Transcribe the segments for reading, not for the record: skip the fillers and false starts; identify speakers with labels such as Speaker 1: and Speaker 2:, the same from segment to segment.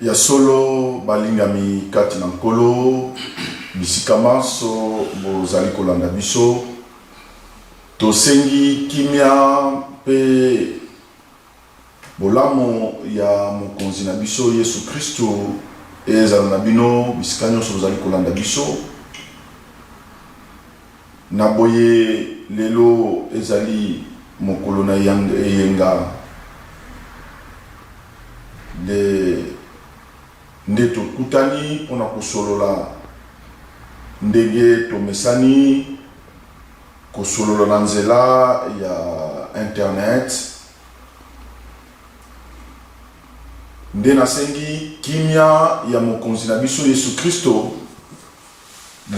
Speaker 1: ya solo balingami kati na nkolo bisika maso bozali kolanda biso tosengi kimia pe bolamo ya mokonzi na biso Yesu Kristo ezala na bino bisika nyonso bozali kolanda biso na boye lelo ezali mokolo na yenga nde tokutani mpona kosolola ndenge tomesani kosolola na nzela ya internet nde nasengi kimia ya mokonzi na biso Yesu Kristo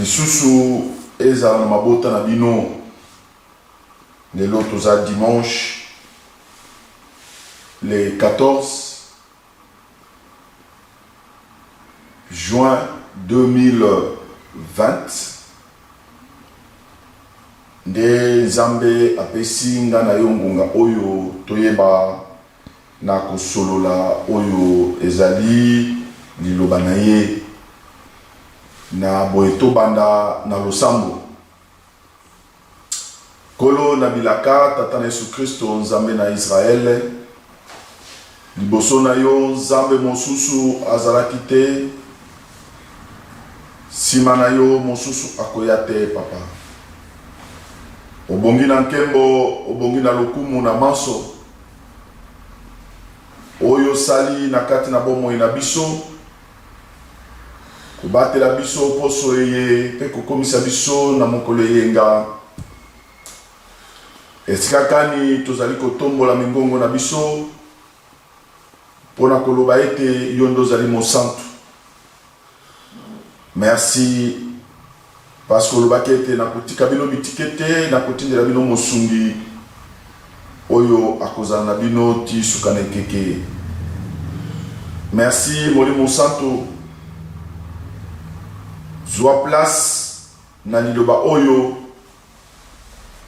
Speaker 1: lisusu ezala na mabota na bino lelo toza dimanche le 14 juin 2020 nde Nzambe apesi nga na yo ngonga oyo toyeba na kosolola oyo ezali liloba na ye na boye tobanda na losambo kolo na bilaka tata na Yesu Kristo Nzambe na Israele liboso na yo Nzambe mosusu azalaki te sima na yo mosusu akoya te papa obongi na nkembo obongi na lokumu na maso oyo sali na kati na bomoi na biso kobatela biso poso eye pe kokomisa biso na mokolo eyenga esika kani tozali kotombola mingongo na biso mpona koloba ete yo nde ozali mosantu. Merci parce que olobaki ete nakotika bino bitike te nakotindela bino mosungi oyo akozala na bino ti suka na ekeke. Merci Molimo Santo zwa place na liloba oyo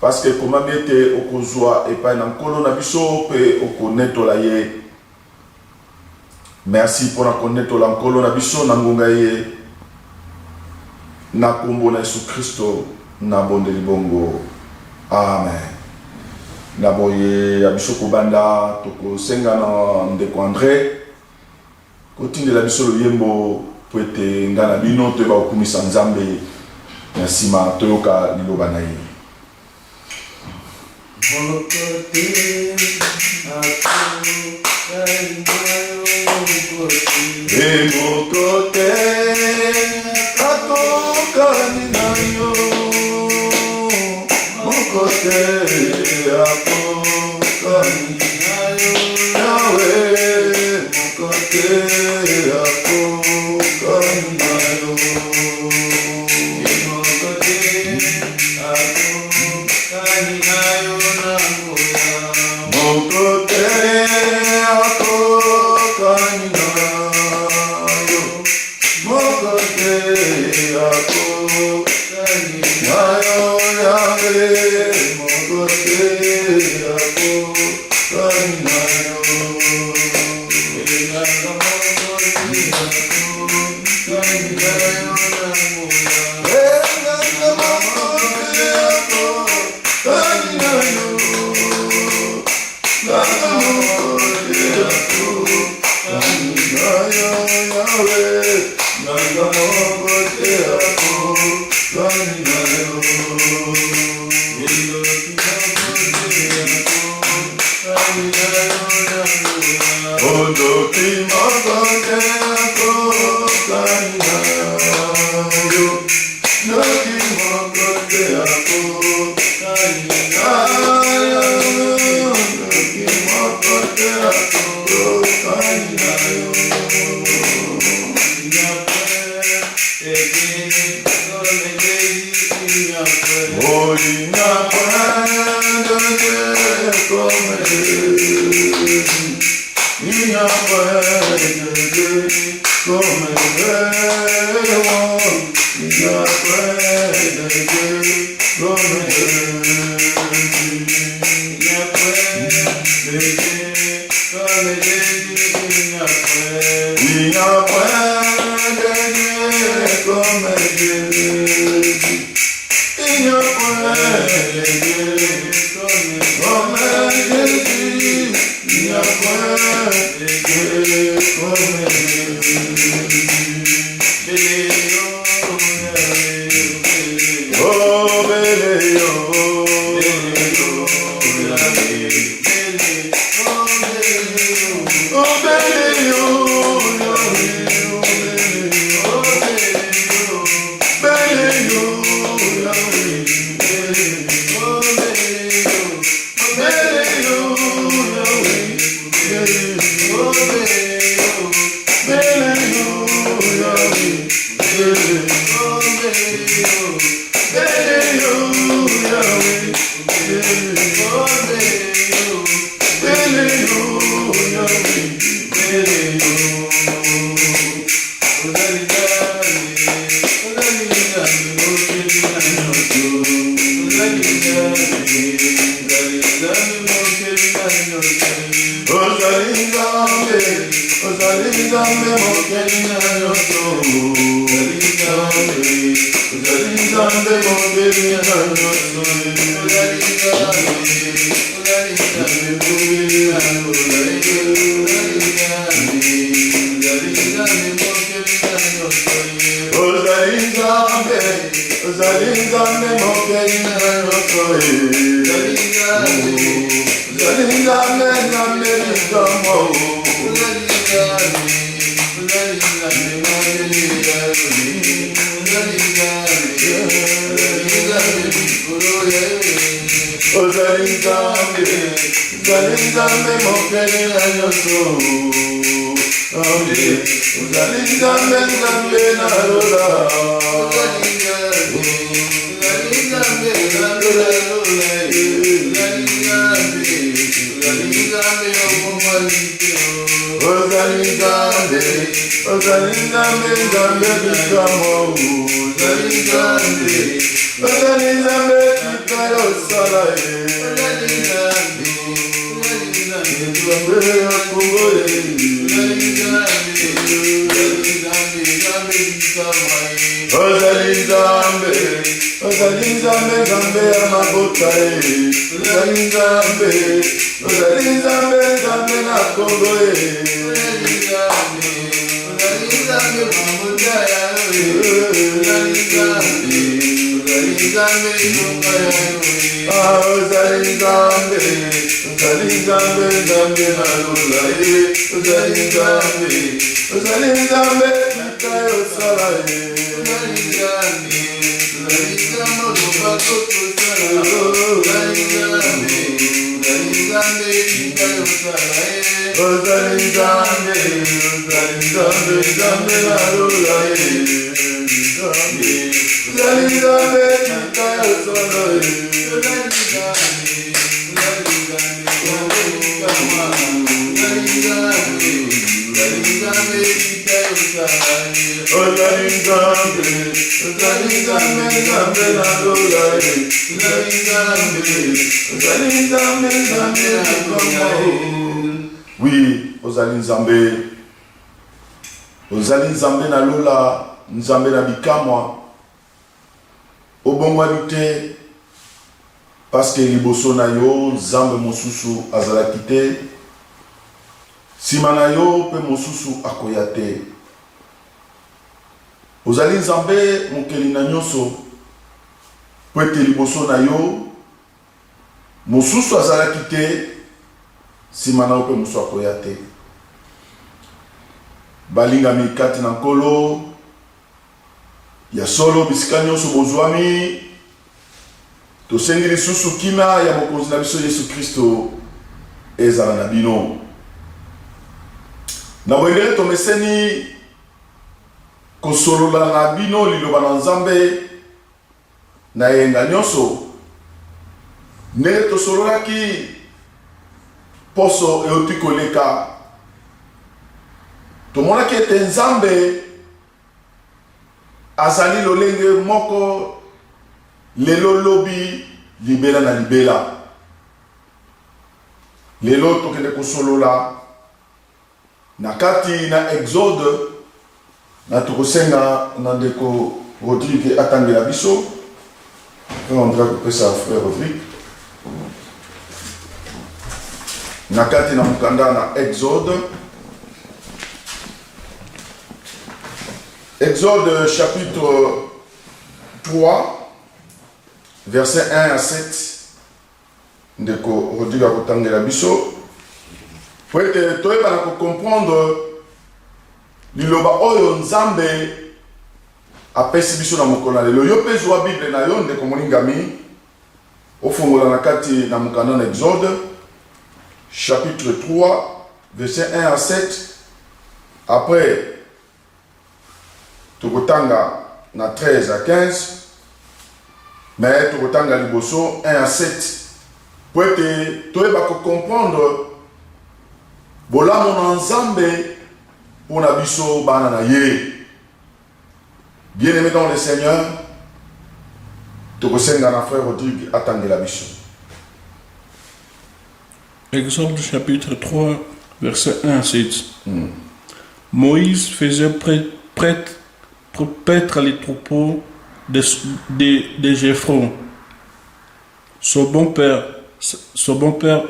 Speaker 1: parce que komami ete okozwa epai na nkolo na biso pe okonetola ye. Merci mpona konetola nkolo na biso na ngonga ye na kombo na Yesu Kristo na bondeli bongo. Amen. Na boye ya biso kobanda tokosenga na ndeko André kotindela biso loyembo po ete nga na bino toyeba kokumisa Nzambe na nsima toyoka liloba na ye. Mokote katokani na yo mokote akokani na yo yawe mokote akokani na yo mokote akokani na yo namoya mokote akokani na yo mokote akokani na yo yawe mokote akokani na yo a point de Dieu comme Jésus. Il n'y a point de Dieu comme Jésus. Il n'y a point de Dieu comme Jésus. Oh, Béléo, oh, Béléo, oui, ozali nzambe. Ozali nzambe na lola, nzambe na bikamwa. Obongwa te parce que liboso na yo nzambe mosusu azalaki te. Sima na yo pe mosusu akoya te. Ozali nzambe mokeli na nyonso. Po ete liboso na yo mosusu azalaki te. Sima na yo pe mosusu akoya te. Balingami kati na nkolo ya solo bisika nyonso bozwami. Tosengi lisusu kina ya mokonzi na biso Yesu Kristo ezala na bino. Na bwengele tomeseni kosolola na bino liloba na Nzambe na yenga nyonso. Ndenge tosololaki poso euti koleka. Tomonaki ete Nzambe azali lolenge moko lelo lobi libela na libela. Lelo tokende kosolola na kati na Exode na tokosenga na ndeko Rodrigue atangela biso. On doit couper ça frère Rodrigue. Nakati na mukanda na Exode. Exode chapitre 3, verset 1 à 7. Ndeko Rodrigue akotangela biso. Pour que toyeba na comprendre liloba oyo Nzambe apesi biso na mokolo na lelo. Yo pe zwa Bible na yo ndeko molingami. Ofongola na kati na mukanda na Exode chapitre 3, verset 1 à 7. Après, Tokotanga na 13 à 15. Mais Tokotanga liboso 1 à 7. Pour que tu aies comprendre bola mon Nzambe pour na biso bana na ye. Bien aimé dans le Seigneur, Tokosenga na frère Rodrigue atangela biso.
Speaker 2: Exode chapitre 3, verset 1 à 7. Moïse faisait paître les troupeaux de Jéphron, son bon père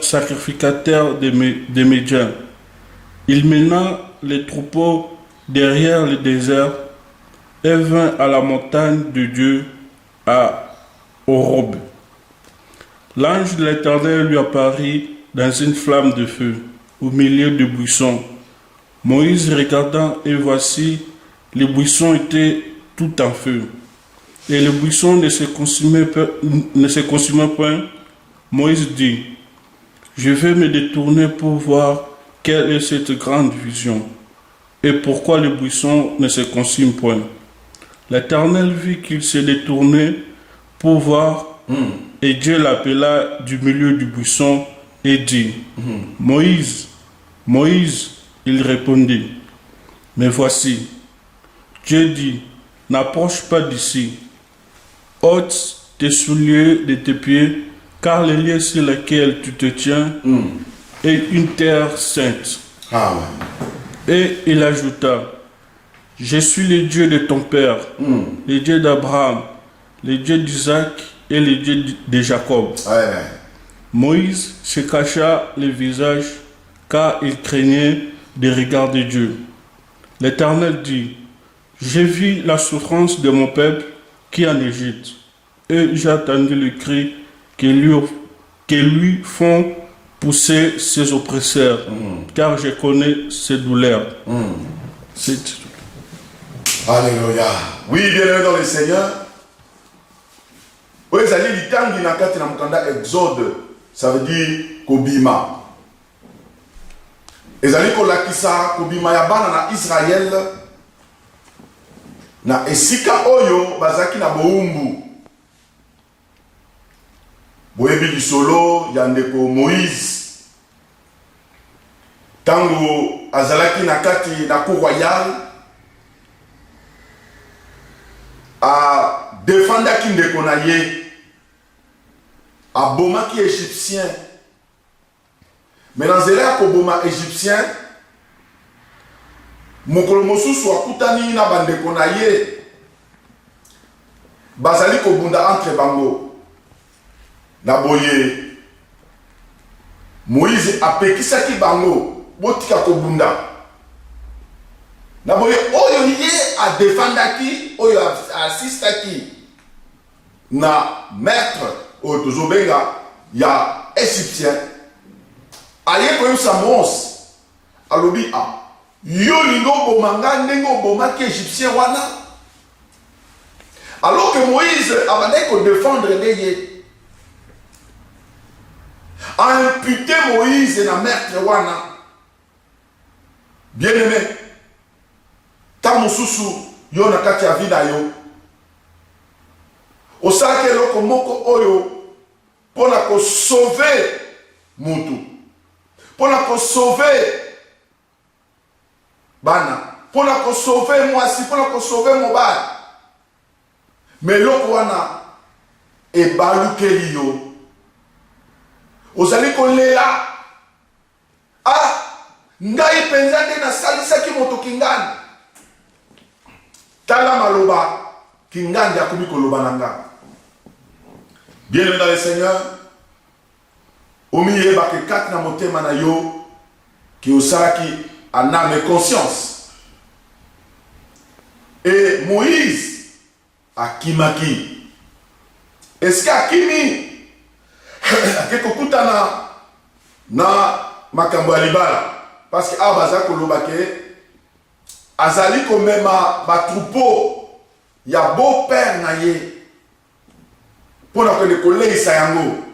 Speaker 2: sacrificateur des Médiens. Il mena les troupeaux derrière le désert et vint à la montagne de Dieu à Horeb. L'ange de l'Éternel lui apparut dans une flamme de feu au milieu du buisson. Moïse regarda et voici, les buissons étaient tout en feu. Et le buisson ne se consumait point. Moïse dit, je vais me détourner pour voir quelle est cette grande vision et pourquoi le buisson ne se consume point. L'Éternel vit qu'il se détournait pour voir et Dieu l'appela du milieu du buisson et dit, Moïse, Moïse, il répondit, mais voici. Dieu dit, n'approche pas d'ici, ôte tes souliers de tes pieds, car le lieu sur lequel tu te tiens est une terre sainte.
Speaker 1: Amen.
Speaker 2: Et il ajouta, je suis le Dieu de ton père, le Dieu d'Abraham, le Dieu d'Isaac et le Dieu de Jacob.
Speaker 1: Amen.
Speaker 2: Moïse se cacha le visage, car il craignait de regarder Dieu. L'Éternel dit, j'ai vu la souffrance de mon peuple qui est en Égypte, et j'ai entendu le cri que lui font pousser ses oppresseurs, car je connais ses douleurs.
Speaker 1: Alléluia. Oui, bien-aimé dans le Seigneur. Oui, ça dit litangi na kati na mukanda Exode, ça veut dire kobima. Ezali kolakisa kobima ya bana na Israël na esika oyo bazaki na boumbu. Boyebi lisolo ya ndeko Moïse. Tango azalaki na kati na cour royale a défendaki ndeko na ye a bomaki égyptien. Mais dans zela koboma égyptien mokolo mosusu akutani na bandeko na ye bazali kobunda entre bango. Na boye Moïse apekisaki bango botika kobunda. Na boye oyo ye a défendaki oyo assistaki na maître oyo tozobenga ya égyptien aye koyebisa Mose alobi yo lingo bomanga ndenge obomaki égyptien wana. Alors que Moïse abandaki kodéfendre nde ye a imputé Moïse na maître wana. Bien aimé, ta mosusu yo na kati ya vida yo osaki eloko moko oyo pona ko sauver mutu, pona ko sauver bana, pona ko sauver mwasi, pona ko sauver mobali, mais eloko wana ebalukeli yo. Ozali kolela ngai penza nde nasalisaki moto kingani. Kingandi akomi kolobananga. Bien-aimé dans le Seigneur, omiye bake kat na motema na yo ki osalaki en âme et conscience. Et Moïse akimaki. Est-ce qu'akimi akekokutana na makambo ya libala? Parce que abaza kolobake azali komema batroupeau ya beau-père na ye pona kende koleisa yango.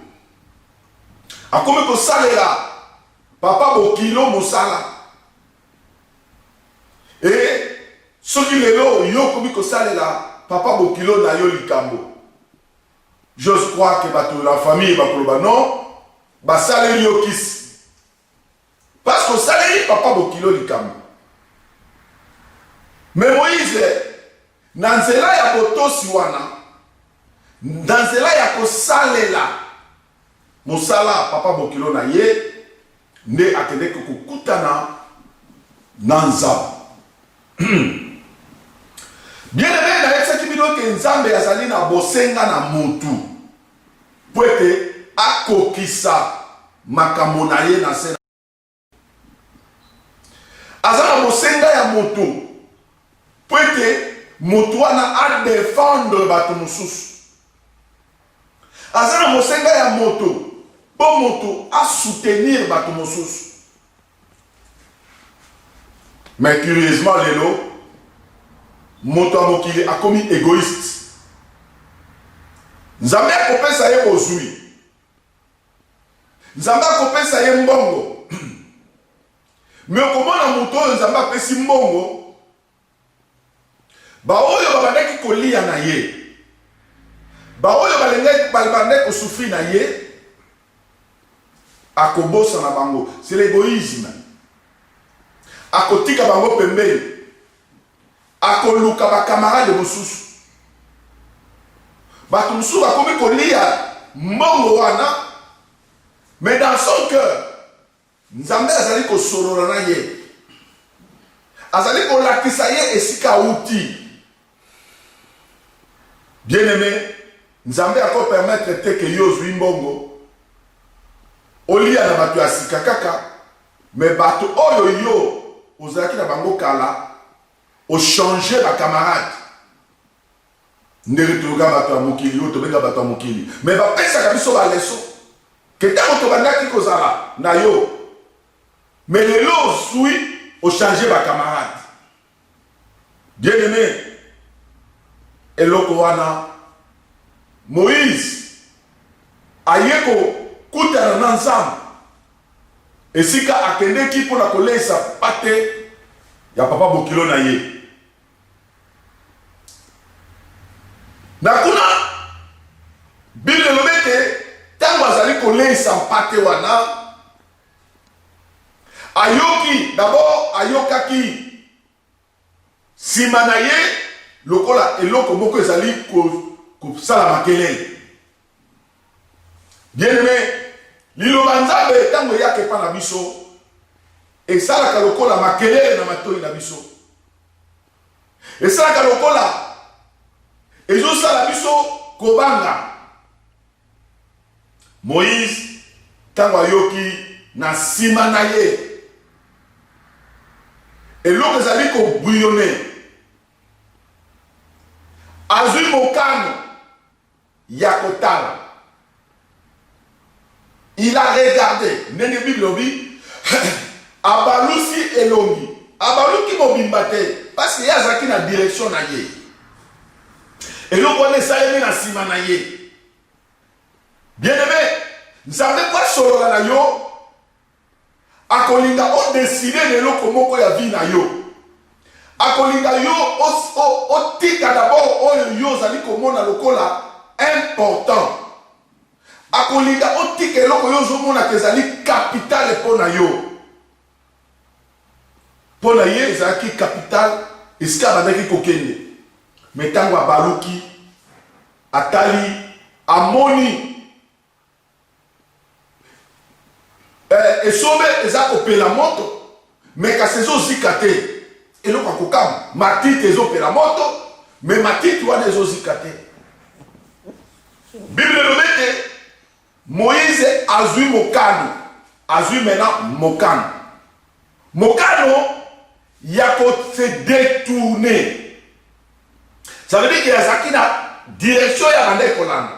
Speaker 1: Akomi kosalela papa bokilo mosala. Et soki lelo yo komi kosalela papa bokilo na yo likambo. J'ose croire que bato la famille va koloba non, basaleli yo kisi. Parce que saleli papa bokilo likambo. Mais Moïse, na nzela ya botosi wana, na nzela ya kosalela mosala papa bokilo na ye, nde akende kokutana na nzambe. Bien-aimé, na yebisaki bino ke nzambe azali na bosenga na mutu po ete akokisa makambo na ye na se. Aza na bosenga ya mutu po ete mutu wana adefendre bato mosusu. Aza na bosenga ya mutu po mutu asoutenir bato mosusu. Mais curieusement lelo, moto a mokili akomi égoïste. Nzambe akopesa ye bozwi. Nzambe akopesa ye mbongo. Mais okomona moto oyo Nzambe apesi mbongo, ba oyo babandaki kolia na ye, ba oyo balengaki kosufri na ye, akobosa na bango. C'est l'égoïsme. Akotika bango pembeni, akoluka ba camarade mosusu. Bato mosusu bakomi kolia mbongo wana, mais dans son cœur Nzambe azali kosolola na ye, azali kolakisa ye esika uti. Bien-aimé, Nzambe ako permettre te ke yo zwi mbongo olia na bato ya sika kaka, mais bato oyo yo ozalaki na bango kala o changer ba camarade. Ndenge toyoka bato ya mokili yo tobenga bato ya mokili, mais bapesaka biso ba leso ke ntango tobandaki kozala na yo, mais lelo ozwi o changer ba camarade. Bien-aimé, eloko wana Moïse ayeko kutana na Nzambe esika akendeki mpona kolesa pate ya papa bokilo na ye. Na kuna Bible lobete tango azali kolesa pate wana, ayoki d'abord ayokaki sima na ye lokola eloko moko ezali kosala makelele. Bien-aimé, liloba Nzambe tango eyaka epa na biso esalaka lokola makelele na matoi na biso, esalaka lokola ezosala biso kobanga. Moïse tango ayoki na sima na ye eloko ezali kobuyone, azwi mokano ya kotala. Il a regardé, ndenge Bible lobi, abalusi elongi, abaluki mobimba te, parce que yazaki na direction na ye. Eloko wana esalemi na sima na ye. Bien-aimé, Nzambe kwa solola na yo, akolinga o décider de eloko moko ya vie na yo. Akolinga yo o tika d'abord oyo yo zali komona lokola important. Akolinga otika eloko yo zomona kezali capital pona yo. Pona ye ezalaki capital esika bandaki kokende. Metango abaluki atali amoni esombe eza kopela moto, mais kasi ezozika te eloko akokama matite ezopela moto, mais matiti wana ezozika te. Bible lobete Moïse azui mokano, azui maintenant mokano. Mokano yako se détourner. Ça veut dire qu'il y a ça qui a direction ya bande kolanda.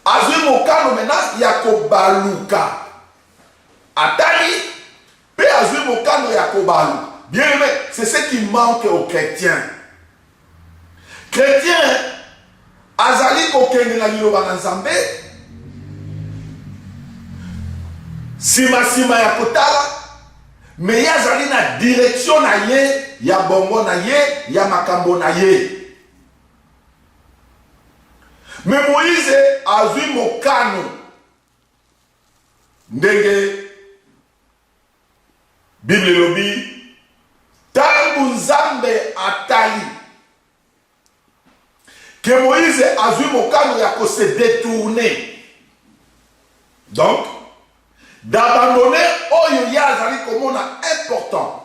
Speaker 1: Azui mokano maintenant yako baluka. Atali pe azui mokano yako balu. Bien aimé, c'est ce qui manque aux chrétiens. Chrétiens azali kokende na liloba na Nzambe. Sima ya kotala, mais yazali na direction na ye, ya bongo na ye, ya makambo na ye. Mais Moïse azui mokano. Ndenge Bible lobi tangu Nzambe atali que Moïse azui mokano ya ko se détourner. Donc d'abandonner oyo yazali komona important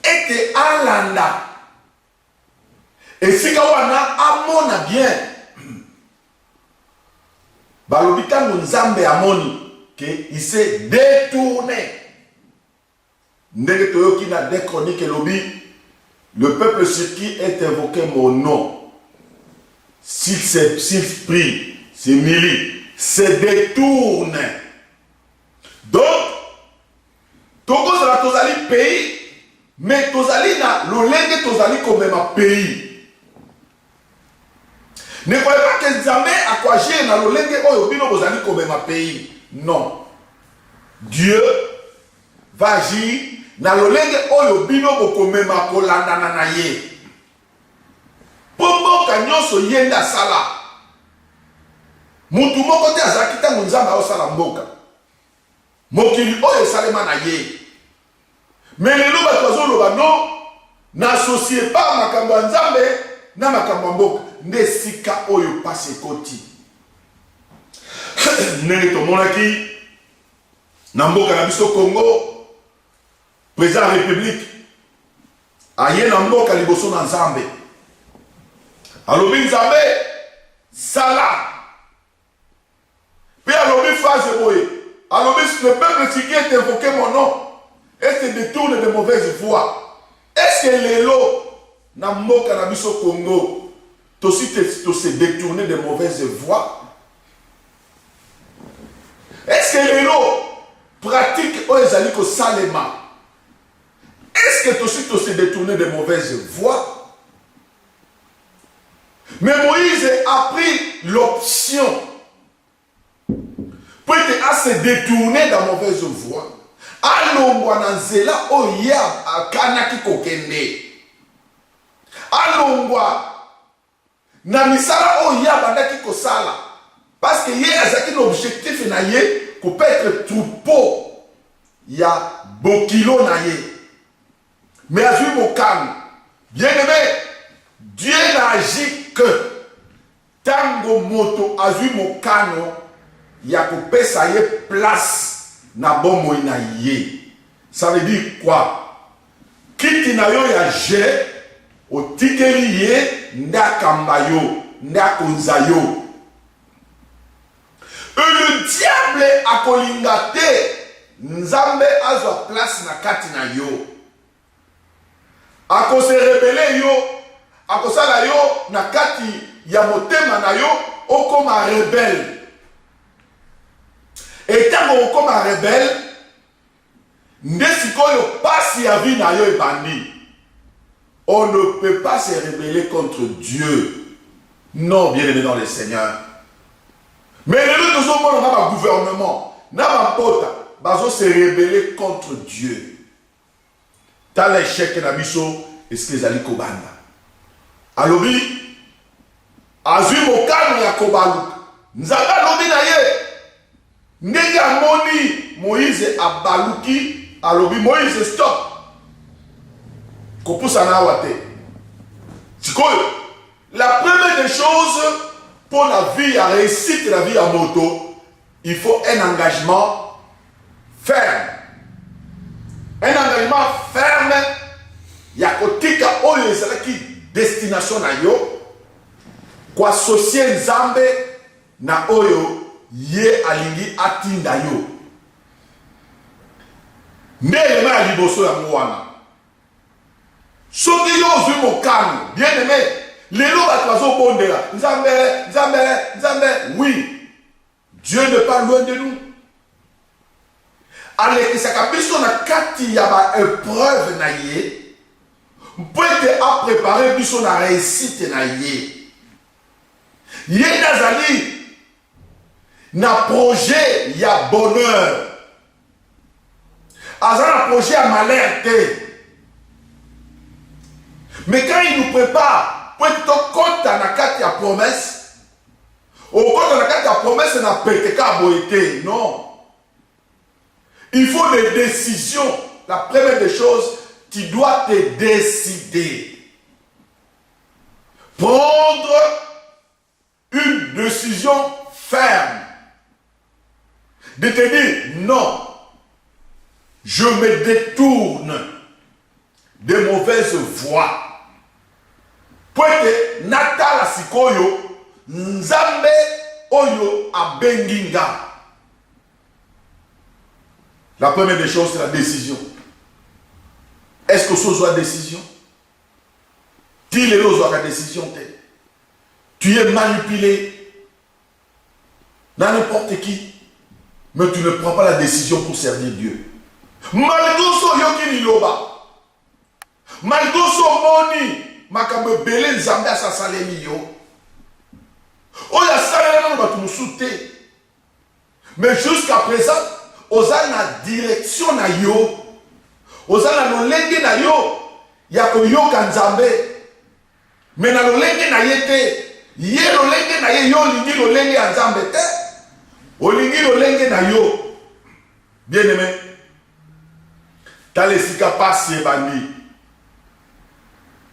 Speaker 1: ete alanda esika wana amona bien balobi tango Nzambe amoni que il s'est détourné. Ndenge toyoki na 2 Chroniques lobi le peuple sur qui est invoqué mon nom s'il prie, s'humilie, se détourne. Donc, tokozala tozali pays, mais tozali na lolenge tozali comme ma pays. Ne croyez pas que Nzambe akwagir na lolenge oyo bino bozali comme ma pays. Non. Dieu va agir na lolenge oyo bino bokomema kolandana na ye. Pomboka nyonso yenda sala. Mutu moko te azaki tango Nzambe aosala mboka. Mokili oyo esalema na ye. Mais lelo bato bazoloba non, n'associe pas makambo ya Nzambe na makambo ya mboka. Nde sika oyo pasi ekoti. Ndenge tomonaki na mboka na biso Congo, président de la République aye na mboka liboso na Nzambe. Alobi Nzambe sala. Puis alobi phase boye. Alors, le peuple qui est invoqué mon nom, est-ce qu'il détourne de mauvaises voies? Est-ce que l'élo, na mboka na biso Congo, tosi se détourner de mauvaises voies? Est-ce que l'élo pratique oezaliko salema? Est-ce que tosi se détourner de mauvaises voies? Mais Moïse a pris l'option pour être à se détourner dans mauvaise voie. Alongwa na nzela oya akanaki kokende. Alongwa na misala oya bandaki kosala. Parce que yé azaki l'objectif na ye ko peut être troupeau ya bokilo na ye. Mais azui mokano. Bien aimé, Dieu n'agit que tango moto azui mokano ya kopesa ye place na bomoi na ye. Ça veut dire quoi? Kiti na yo ya je otikeli ye ndakamba yo ndakonza yo. Le diable akolinga te Nzambe azwa place na kati na yo. Akose rebele yo, akosala yo na kati ya motema na yo okoma rebelle. Et tant qu'on comme un rebelle, on ne peut pas se rebeller contre Dieu. Non, bien aimé dans le Seigneur. Mais les deux hommes dans le gouvernement, dans la porte, ils se rebeller contre Dieu. Dans l'échec de la mission, est-ce qu'ils allaient kobanda? Alors oui, Azui Mokano Yakobalu, nous avons l'obé d'ailleurs. Ndenge amoni Moïse abaluki alobi Moïse stop kopusa na wate. Sikoyo, la première des choses pour la vie à réussir la vie à moto, il faut un engagement ferme. Un engagement ferme ya kotika oyo oyo ezalaki destination na yo koasocie nzambe na oyo ye alingi atinda yo nde elema ya liboso yango wana soki yo ozwi mokano bien aimé lelo bato bazobondela nzambe nzambe nzambe oui Dieu n'est pas loin de nous alekisaka biso na kati ya baépreuve na ye mpo ete aprépare biso na réussite na ye ye nazali na projet ya bonheur aza na projet ya malheur te mais quand il nous prépare pour ete tokɔta na kati ya promesse okɔta na kati ya promesse na peteka boye te non. Il faut des décisions. La première des choses, tu dois te décider. Prendre une décision ferme. De te dire, non, je me détourne des mauvaises voies. Pour que Natala Sikoyo, Nzambe Oyo Abenginga. La première des choses, c'est la décision. Est-ce que ce soit décision? Tu es la décision. Tu es manipulé dans n'importe qui, mais tu ne prends pas la décision pour servir Dieu. Malgré ce yoki liloba, malgré ce moni, makambe belé nzambe asasaleli yo. Oya saleli na batu musuté. Mais jusqu'à présent, oza na direction na yo, oza na lolenge na yo ya koyoka nzambe, mais na lolenge na ye te, ye lolenge na ye yo lingi lolenge ya nzambe te, olingi lolenge na yo. Bien aimé, talesika pasi ebandi,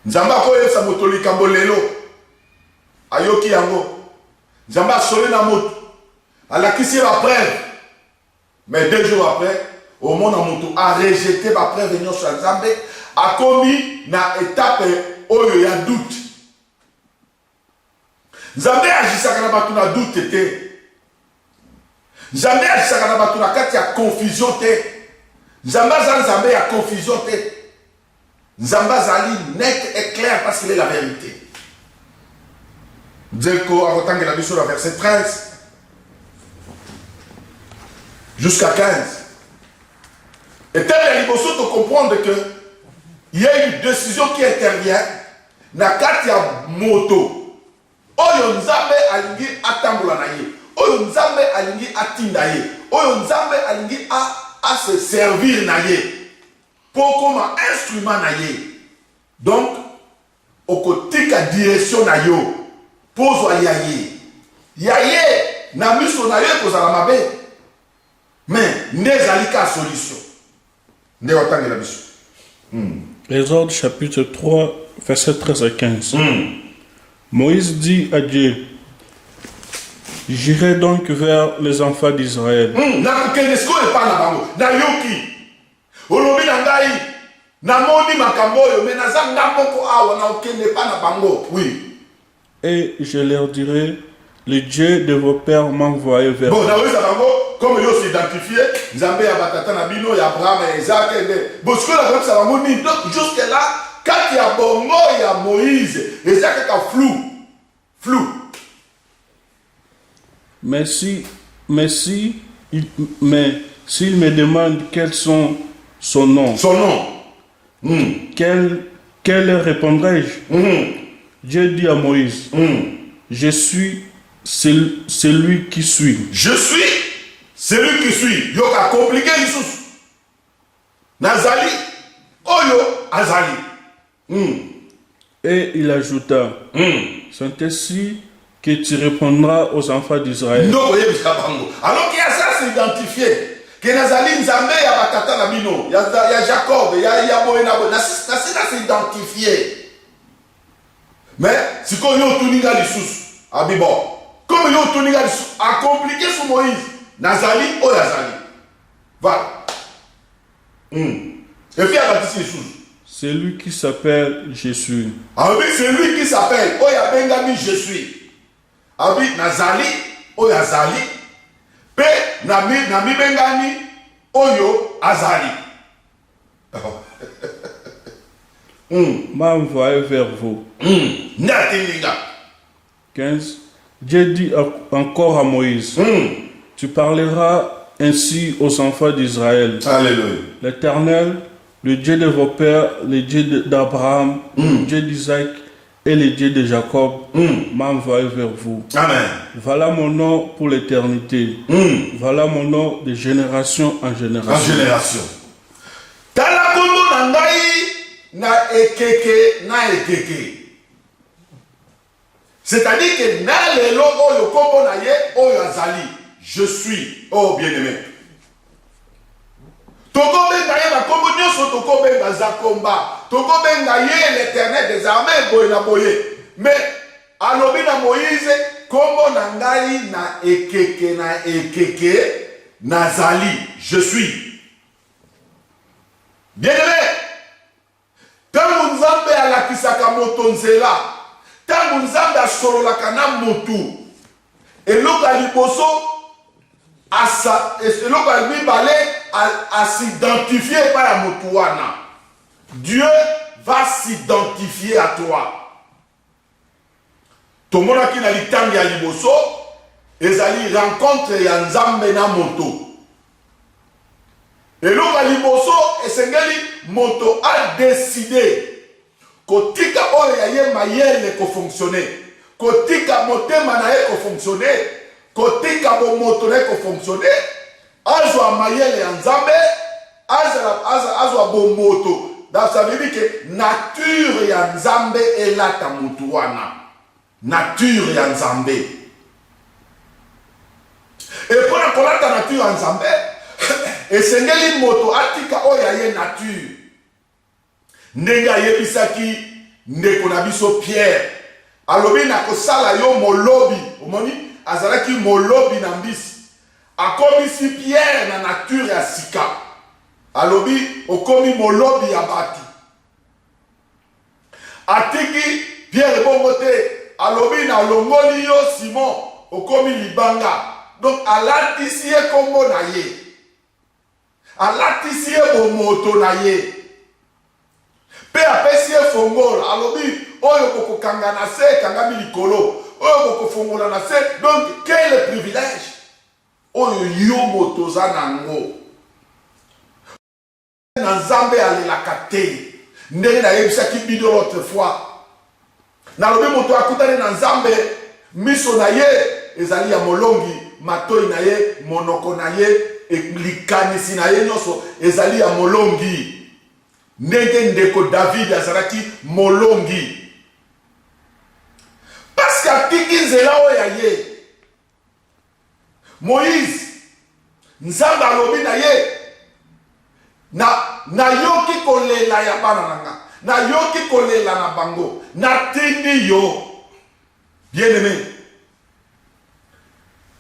Speaker 1: nzambe akoyebisa moto likambo lelo, ayoki yango, nzambe asoli na moto, alakisi ba preuve. Mais 2 jours après, au monde en moto a rejeté ma prévention sur Nzambe, a commis na étape oyo ya doute. Nzambe agisaka na batu na doute te. Nzambe agisaka na batu na kati ya confusion te. Nzambe azali Nzambe ya confusion te. Nzambe azali net et clair parce qu'il est la vérité. Dzeko a retangé la biso la verset 13. Jusqu'à 15. Et tel est l'impossible de comprendre que il y a une décision qui intervient na kati ya moto. Oyo nzambe alingi atambola na ye. Oyo nzambe alingi atinda ye. Oyo nzambe alingi a se servir na ye. Pour comme instrument na ye. Donc, okotika direction na yo. Pozo ya ye. Ya ye na miso na ye kozala mabe. Mais n'ezalika solution.
Speaker 2: Exode chapitre 3, verset 13 à 15. Moïse dit à Dieu, j'irai donc vers les enfants d'Israël. Et je leur dirai, le Dieu de vos pères m'a envoyé vers vous.
Speaker 1: Comme ils s'est identifié, Nzambe ya batata na bino ya Abraham et Isaac et bosco la comme ça va moni. Donc jusque là, quand il y a bongo il y a Moïse, Isaac est flou.
Speaker 2: Mais s'il me demande quels sont son nom, quel répondrai-je? Dieu dit à Moïse, je suis celui qui suis.
Speaker 1: Je suis celui qui suis. Yo ka compliqué les choses. Nazali, oyo azali.
Speaker 2: Et il ajouta, c'est ainsi que tu répondras aux enfants d'Israël.
Speaker 1: Alors qu'il y a ça, c'est identifié. Que Nazali Nzambe ya batata na bino, ya Jacob, ya Boenabo, c'est identifié. Mais si qu'on yo tuninga les sous, abibo. Comme yo tuninga les sous, a compliqué sur Moïse. Nazali o Yazali. Voilà. Et puis à bâtir les sous.
Speaker 2: C'est lui qui s'appelle Jésus.
Speaker 1: Abi c'est lui qui s'appelle Oya Bengami je suis. Abi Nazali Oya Zali. Pe Nami Bengami Oyo Azali.
Speaker 2: M'a envoyé vers vous. 15. Dieu dit encore à Moïse, tu parleras ainsi aux enfants d'Israël.
Speaker 1: Alléluia.
Speaker 2: L'Éternel, le Dieu de vos pères, le Dieu d'Abraham, le Dieu d'Isaac et le Dieu de Jacob, m'a envoyé vers vous.
Speaker 1: Amen.
Speaker 2: Voilà mon nom pour l'éternité. Voilà mon nom de génération en génération.
Speaker 1: En génération. Tala kombo na ngai na ekeke na ekeke. C'est-à-dire que na lelo oyo kombo na ye oyo azali. Je suis, oh bien-aimé. Toko benga ye ba kombo nyoso toko benga zakomba. Toko benga ye l'Éternel des armées boye na boye. Mais alobi na Moïse kombo na ngai na ekeke nazali. Je suis. Bien-aimé, tangu nzambe alakisaka moto nzela, tangu nzambe asololaka na motu, eloko liboso eloko mibale s'identifier par la motu wana. Dieu va s'identifier à toi. Tomonaki na litangi ya liboso, ezali rencontre ya nzambe na moto. Et l'autre liboso esengeli moto a décidé kotika oya ye mayele ko fonctionner, kotika motema na ye ko fonctionner, kotika bo moto na ye ko fonctionner, azwa mayele ya nzambe, azwa bo moto. Donc ça veut dire que nature ya nzambe elata mutu wana. Nature ya nzambe. Et pour la kolata nature ya nzambe, esengeli moto atika oya ye nature. Nenga yebisaki ndeko na biso Pierre. Alobi na kosala yo molobi. Omoni azalaki molobi na mbisi. Akomisi Pierre na nature ya sika. Alobi okomi molobi ya bati. Atiki Pierre bongo te. Alobi na longoli yo Simon okomi libanga. Donc alatisi ye kombo na ye. Alatisi ye bomoto na ye. Pe apesi ye fongola. Alobi oyo koko kanga na se kangami likolo. Oyo koko fongola na se. Donc quel privilège. Oyo yo moto za nango. Na nzambe alelaka te. Ndenge na yebisaki bido l'autre fois. Na lobi moto akutani na nzambe miso na ye ezali ya molongi, matoi na ye, monoko na ye, likanisi na ye nyonso ezali ya molongi. Ndenge ndeko David azalaki molongi. Parce que atiki nzela oyo ya ye. Moïse nzambe alobi na ye na yoki kolela ya bana nanga, na yoki kolela na bango, na tindi yo. Bien-aimé,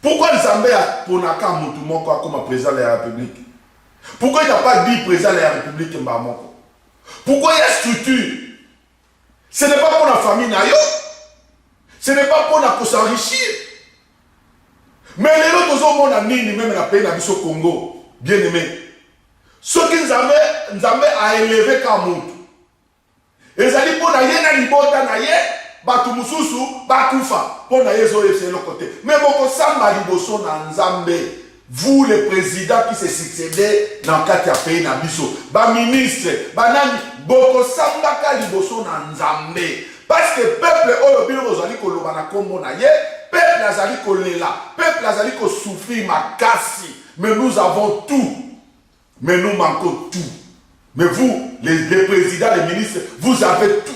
Speaker 1: pourquoi Nzambe a ponaka mutu moko akoma président de la République? Pourquoi il n'a pas dit président de la République mbamoko? Pourquoi il y a structure? Ce n'est pas pour la famille na yo, ce n'est pas pour la s'enrichir. Mais les autres ont mon nini même la pays na biso Congo. Bien-aimé, ce que Nzambe a élevé comme mutu. Ezali pona ye na libota na ye batu mususu bakufa pona ye zo yese le côté. Mais boko samba liboso na Nzambe. Vous les présidents qui se succédaient dans quatre pays na biso, ba ministre, ba nani boko samba ka liboso na Nzambe. Parce que peuple oyo bino ozali koloba na kombo na ye, peuple azali kolela, peuple azali ko souffrir makasi. Mais nous avons tout. Mais nous manquons tout. Mais vous, les présidents, les ministres, vous avez tout.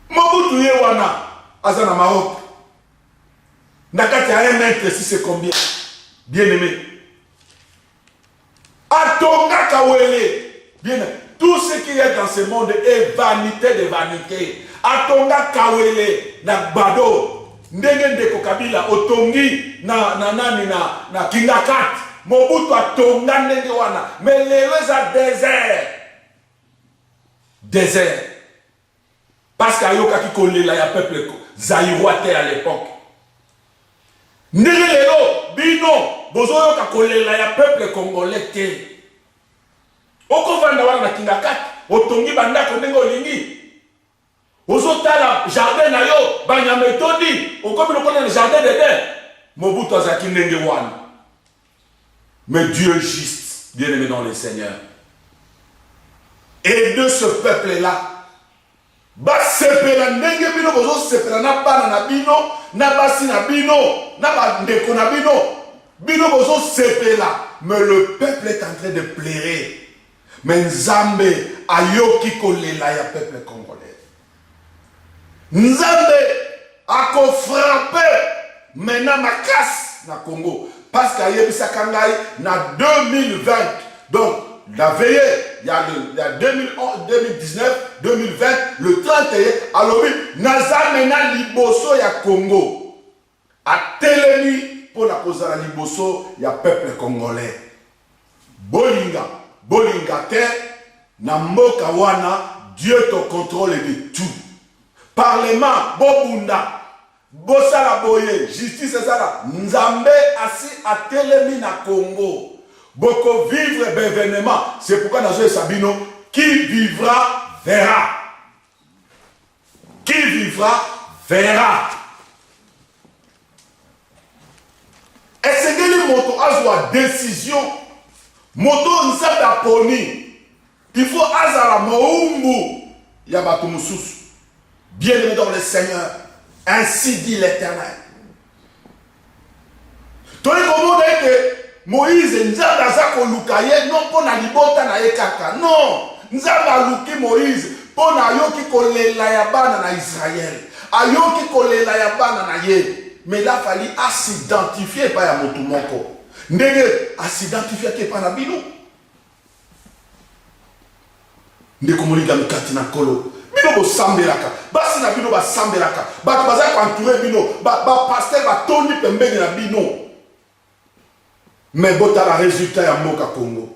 Speaker 1: Mobutu Yewana, Azana Maroc. Nakati a 1 mètre, si c'est combien? Bien aimé. Atonga Kawele. Bien aimé. Tout ce qui est dans ce monde est vanité de vanité. Atonga Kawele. Na Bado. Ndenge ndeko Kabila. Otongi na Kingakat. Mobutu atonga ndenge wana. Mais lelo eza désert. désert. Parce qu'il y a un peuple zaïrois à l'époque. Nélelo, bino, bozoyo kakolela ya peuple congolais te. Oko vanda wana na kingakat, otongi bandako ndenge olingi. Ozotala jardin na yo, banyametodi, okomi lokona na jardin d'Eden. Mobutu azaki ndenge wana. Mais Dieu est juste, bien aimé dans le Seigneur. Et de ce peuple-là, ba sepela ndenge bino bozo sepela na bana na bino na basi na bino na ba ndeko na bino bozo sepela, mais le peuple est en train de pleurer. Mais Nzambe ayoki kolela ya peuple congolais. Nzambe ako frappé maintenant makasi na Congo parce qu'ayebisa kangai na 2020 donc la veillée, il y a 2019, 2020, le 31, alors oui, Naza mena liboso ya Congo. A telemi pour la cause de la liboso, il y a peuple congolais. Bolinga te, na mboka wana, Dieu te contrôle de tout. Parlement, bobunda, bosala boye, justice ezala, Nzambe asi a telemi na Congo. Beaucoup vivre l'événement. C'est pourquoi dans ce Sabino, qui vivra, verra. Qui vivra, verra. Et c'est que les motos ont une décision. Moto nsa da poni. Il faut azara moumbu. Yabatou moussous. Bien aimé dans le Seigneur. Ainsi dit l'Éternel. Toi, comment que Moïse, Nzambe azako lukaye, non pour na libota na ekaka. Non, Nzambe aluki Moïse, pour na yoki kolela ya bana na Israël. Ayoki kolela ya bana na ye. Mais là, il fallait s'identifier par ya motu moko. Ndenge, s'identifier ke pa na bino. Ndeko moliga mikati na kolo. Bino bo sambelaka. Basi na bino ba sambelaka. Ba bazako entouré bino. Ba pasteur ba toni pembeni na bino. Mais bota la résultat ya Moka Congo.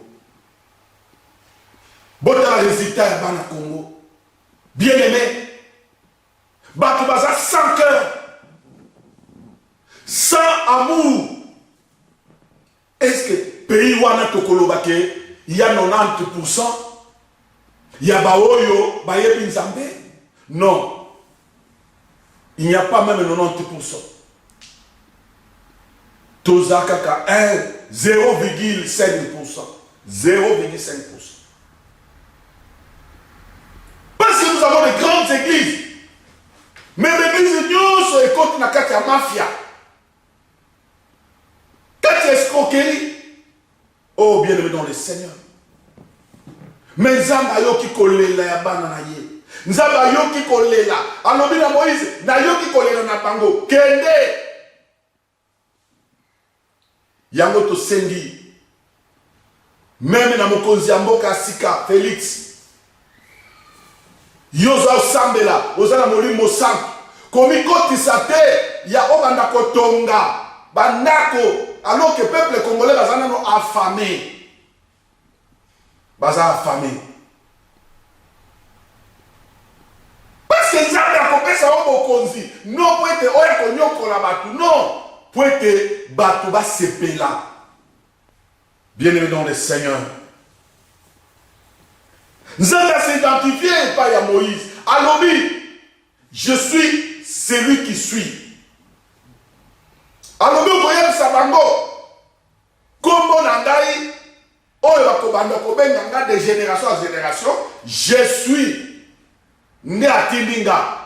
Speaker 1: Bota la résultat ya Bana Congo. Bien aimé. Batu baza sans cœur. Sans amour. Est-ce que pays wana tokolobake il y a 90%? Il y a baoyo bayebi Nzambe? Non. Il n'y a pas même 90%. Tozakaka 0,5%. 0,5%. Parce que nous avons de grandes églises. Mais l'église nous sont écoute na kati ya mafia. Kati ya escroquerie. Oh bien aimé dans le Seigneur. Mais Nzambe ayoki kolela ya bana na ye. Nzambe ayoki kolela. Alobi na Moïse, na yoki kolela na bango. Kende. Yango to sengi. Même na mokonzi ya mboka sika Félix. Yoza sambela, ozana molimo santo. Komikotisa te ya obanda kotonga. Bandako alors que peuple congolais bazana no affamé. Baza affamé. Parce que Nzambe akopesa o mokonzi, non pour être oya konyokola batu, non. Pour être batu ba sepela. Bien aimé dans le Seigneur. Nzambe s'est identifié par ya Moïse. Alobi, je suis celui qui suis. Alobi voyez sabango. Kombo nangai oyo bakobanda kobenga nga de génération en génération, je suis né à Tindinga.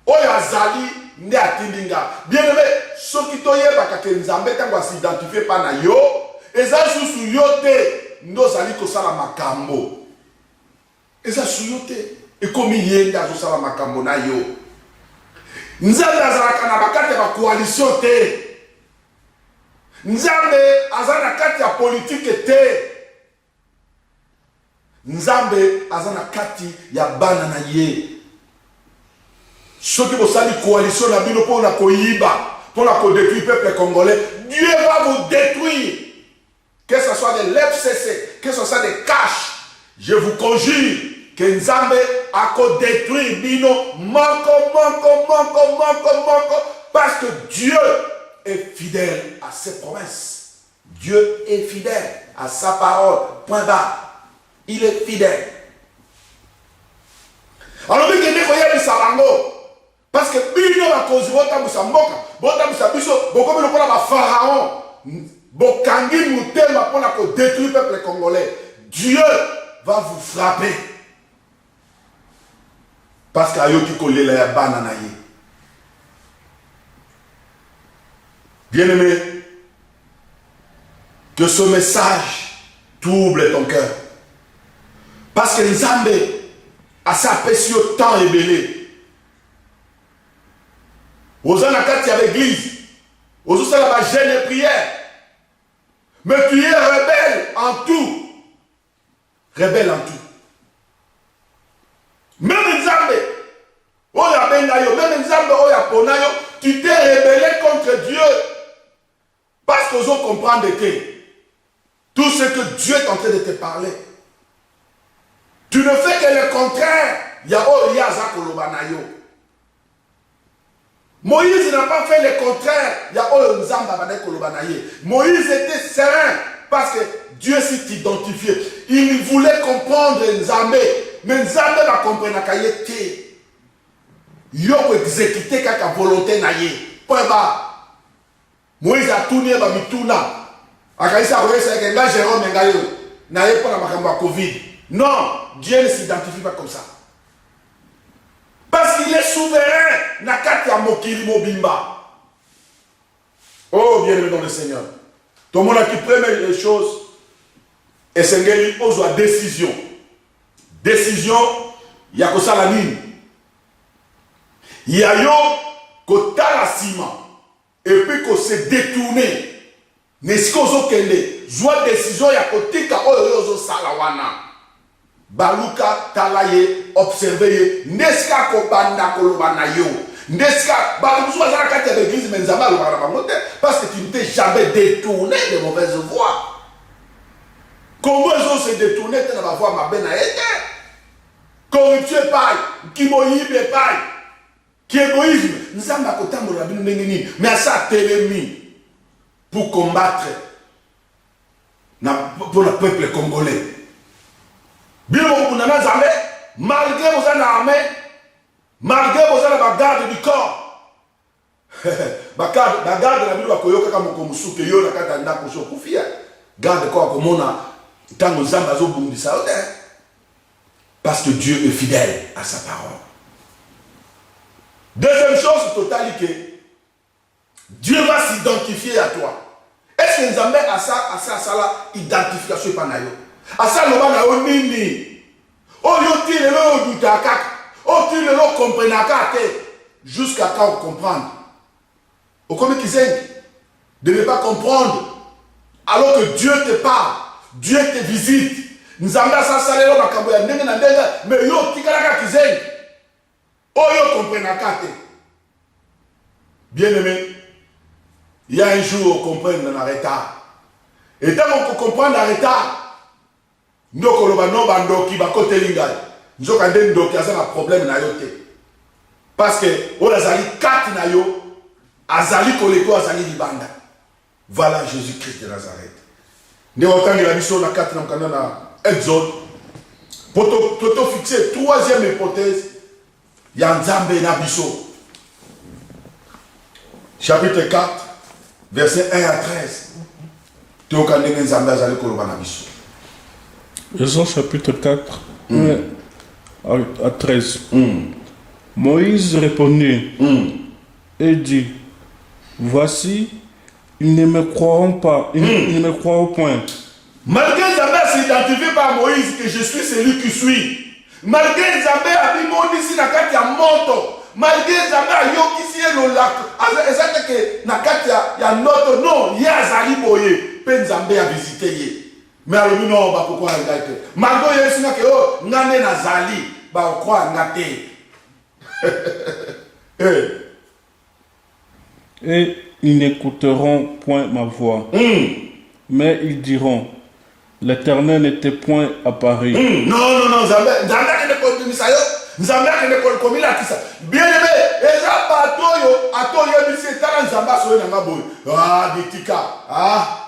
Speaker 1: Oyo azali né à Tindinga. Bien aimé, soki toyebaka ke Nzambe tango s'identifie pa na yo, eza susu yo te ndozali kosala makambo. Eza susu yo te ekomi yenda azosala makambo na yo. Nzambe azalaka na bakati ya coalition te. Nzambe azana kati ya politique te. Nzambe azana kati ya bana na ye. Ceux qui vont une coalition na bino pour la koyiba, pour la détruire le peuple congolais, Dieu va vous détruire. Que ce soit de l'FCC, que ce soit des cash, je vous conjure, que Nzambe a détruire bino manko parce que Dieu est fidèle à ses promesses. Dieu est fidèle à sa parole. Point barre. Il est fidèle. Alors, il y a des salango. Parce que bino la cause botambusa mboka, botambusa biso, bokomi lokola ba pharaon, bokangi mutema pona ko détruire le peuple congolais. Dieu va vous frapper. Parce que ayoki kolela ya bana na ye. Bien-aimé, que ce message trouble ton cœur. Parce que Nzambe a sa pécio temps et belé. Aux anakati à l'église, aux autres la gêne et prière. Mais tu es rebelle en tout. Rebelle en tout. Même Nzambe, oya bengayo, même Nzambe oya ponayo, tu t'es rebellé contre Dieu. Parce que vous comprendre que tout ce que Dieu est en train de te parler, tu ne fais que le contraire. Moïse n'a pas fait le contraire. Moïse était serein parce que Dieu s'est identifié. Il voulait comprendre Nzambe, mais Nzambe va comprendre qu'il y a exécuté la volonté. Point bas. Moïse a tourné à Mituna. Akaïsa Royce là Jérôme Ngayo. Naye pour la makambo Covid. Non, Dieu ne s'identifie pas comme ça. Parce qu'il est souverain. Nakati ya mokili mobimba. Oh, bien-aimé dans le Seigneur. Tout le monde a qui première les choses. Et Sengeli ose la décision. Décision, il y a que ça la ligne. Il y a yo que la ciment. Et puis qu'on s'est détourné. N'est-ce qu'on s'est kende? Joie décision, il y a que tika oyo salawana. Baluka talaye observer. N'est-ce qu'on banda kolobana yo? N'est-ce que l'église parce que tu ne t'es jamais détourné de mauvaises voies. Comment ils se détourné de la voie ma ben a été? Corruption paille, qui moïbe paille, qui égoïsme. Nous avons à côté de la Bible, mais à ça télémi pour combattre pour le peuple congolais. Bien, malgré vos armées, malgré vos garde du corps, la garde de la Bible va koyoka kama komusuke yo na kata ndako so kufia. Garde quoi comme on a tant aux âmes zo bundisa ote. Parce que Dieu est fidèle à sa parole. Deuxième chose totale que Dieu va s'identifier à toi. Est-ce que Nzambe a ça identification panayo? A ça loba na yo nini? O yo tire lo dutaka. Oh, tu ne le comprends pas jusqu'à quand comprendre. Au comme qu'ils de ne pas comprendre alors que Dieu te parle, Dieu te visite. Nous avons ça salé là mais yo tikalaka qu'ils oh yo comprends pas. Bien aimé, il y a un jour on comprend dans la retard. Et tant qu'on comprend dans la retard, nous koloba no bando ki ba côté lingal. Nous avons un problème na yote. Parce que on a zali 4 na yo, azali koleko azali libanda. Voilà Jésus-Christ de Nazareth. Nous avons la mission na 4 na Exode. Pour te fixer troisième hypothèse, il y a Nzambe na biso. Chapitre 4, verset 1 à 13. Tu as vu Nzambe azali koloba na biso.
Speaker 2: Exode chapitre 4. À 13. Moïse répondit et dit, voici, ils ne me croiront pas, ils ne me croiront point.
Speaker 1: Malgré Nzambe s'identifier par Moïse que je suis celui qui suis. Malgré Nzambe a dit mon ici na kati ya moto. Malgré Nzambe a yo ici le lac. Exactement que na kati ya noto non, ya azali boye. Pe Nzambe a visité ye. Mais alors non, bah pourquoi on regarde? Malgré Yesu na ke oh ngane na zali. Bah, on croit
Speaker 2: et ils n'écouteront point ma voix. Mais ils diront, l'Éternel n'était point apparu.
Speaker 1: Non, Zambé kobimisa yo nzambe akende komilakisa bien aimé eza bato oyo atoyebisi etala nzambe asoye nanga boye bitika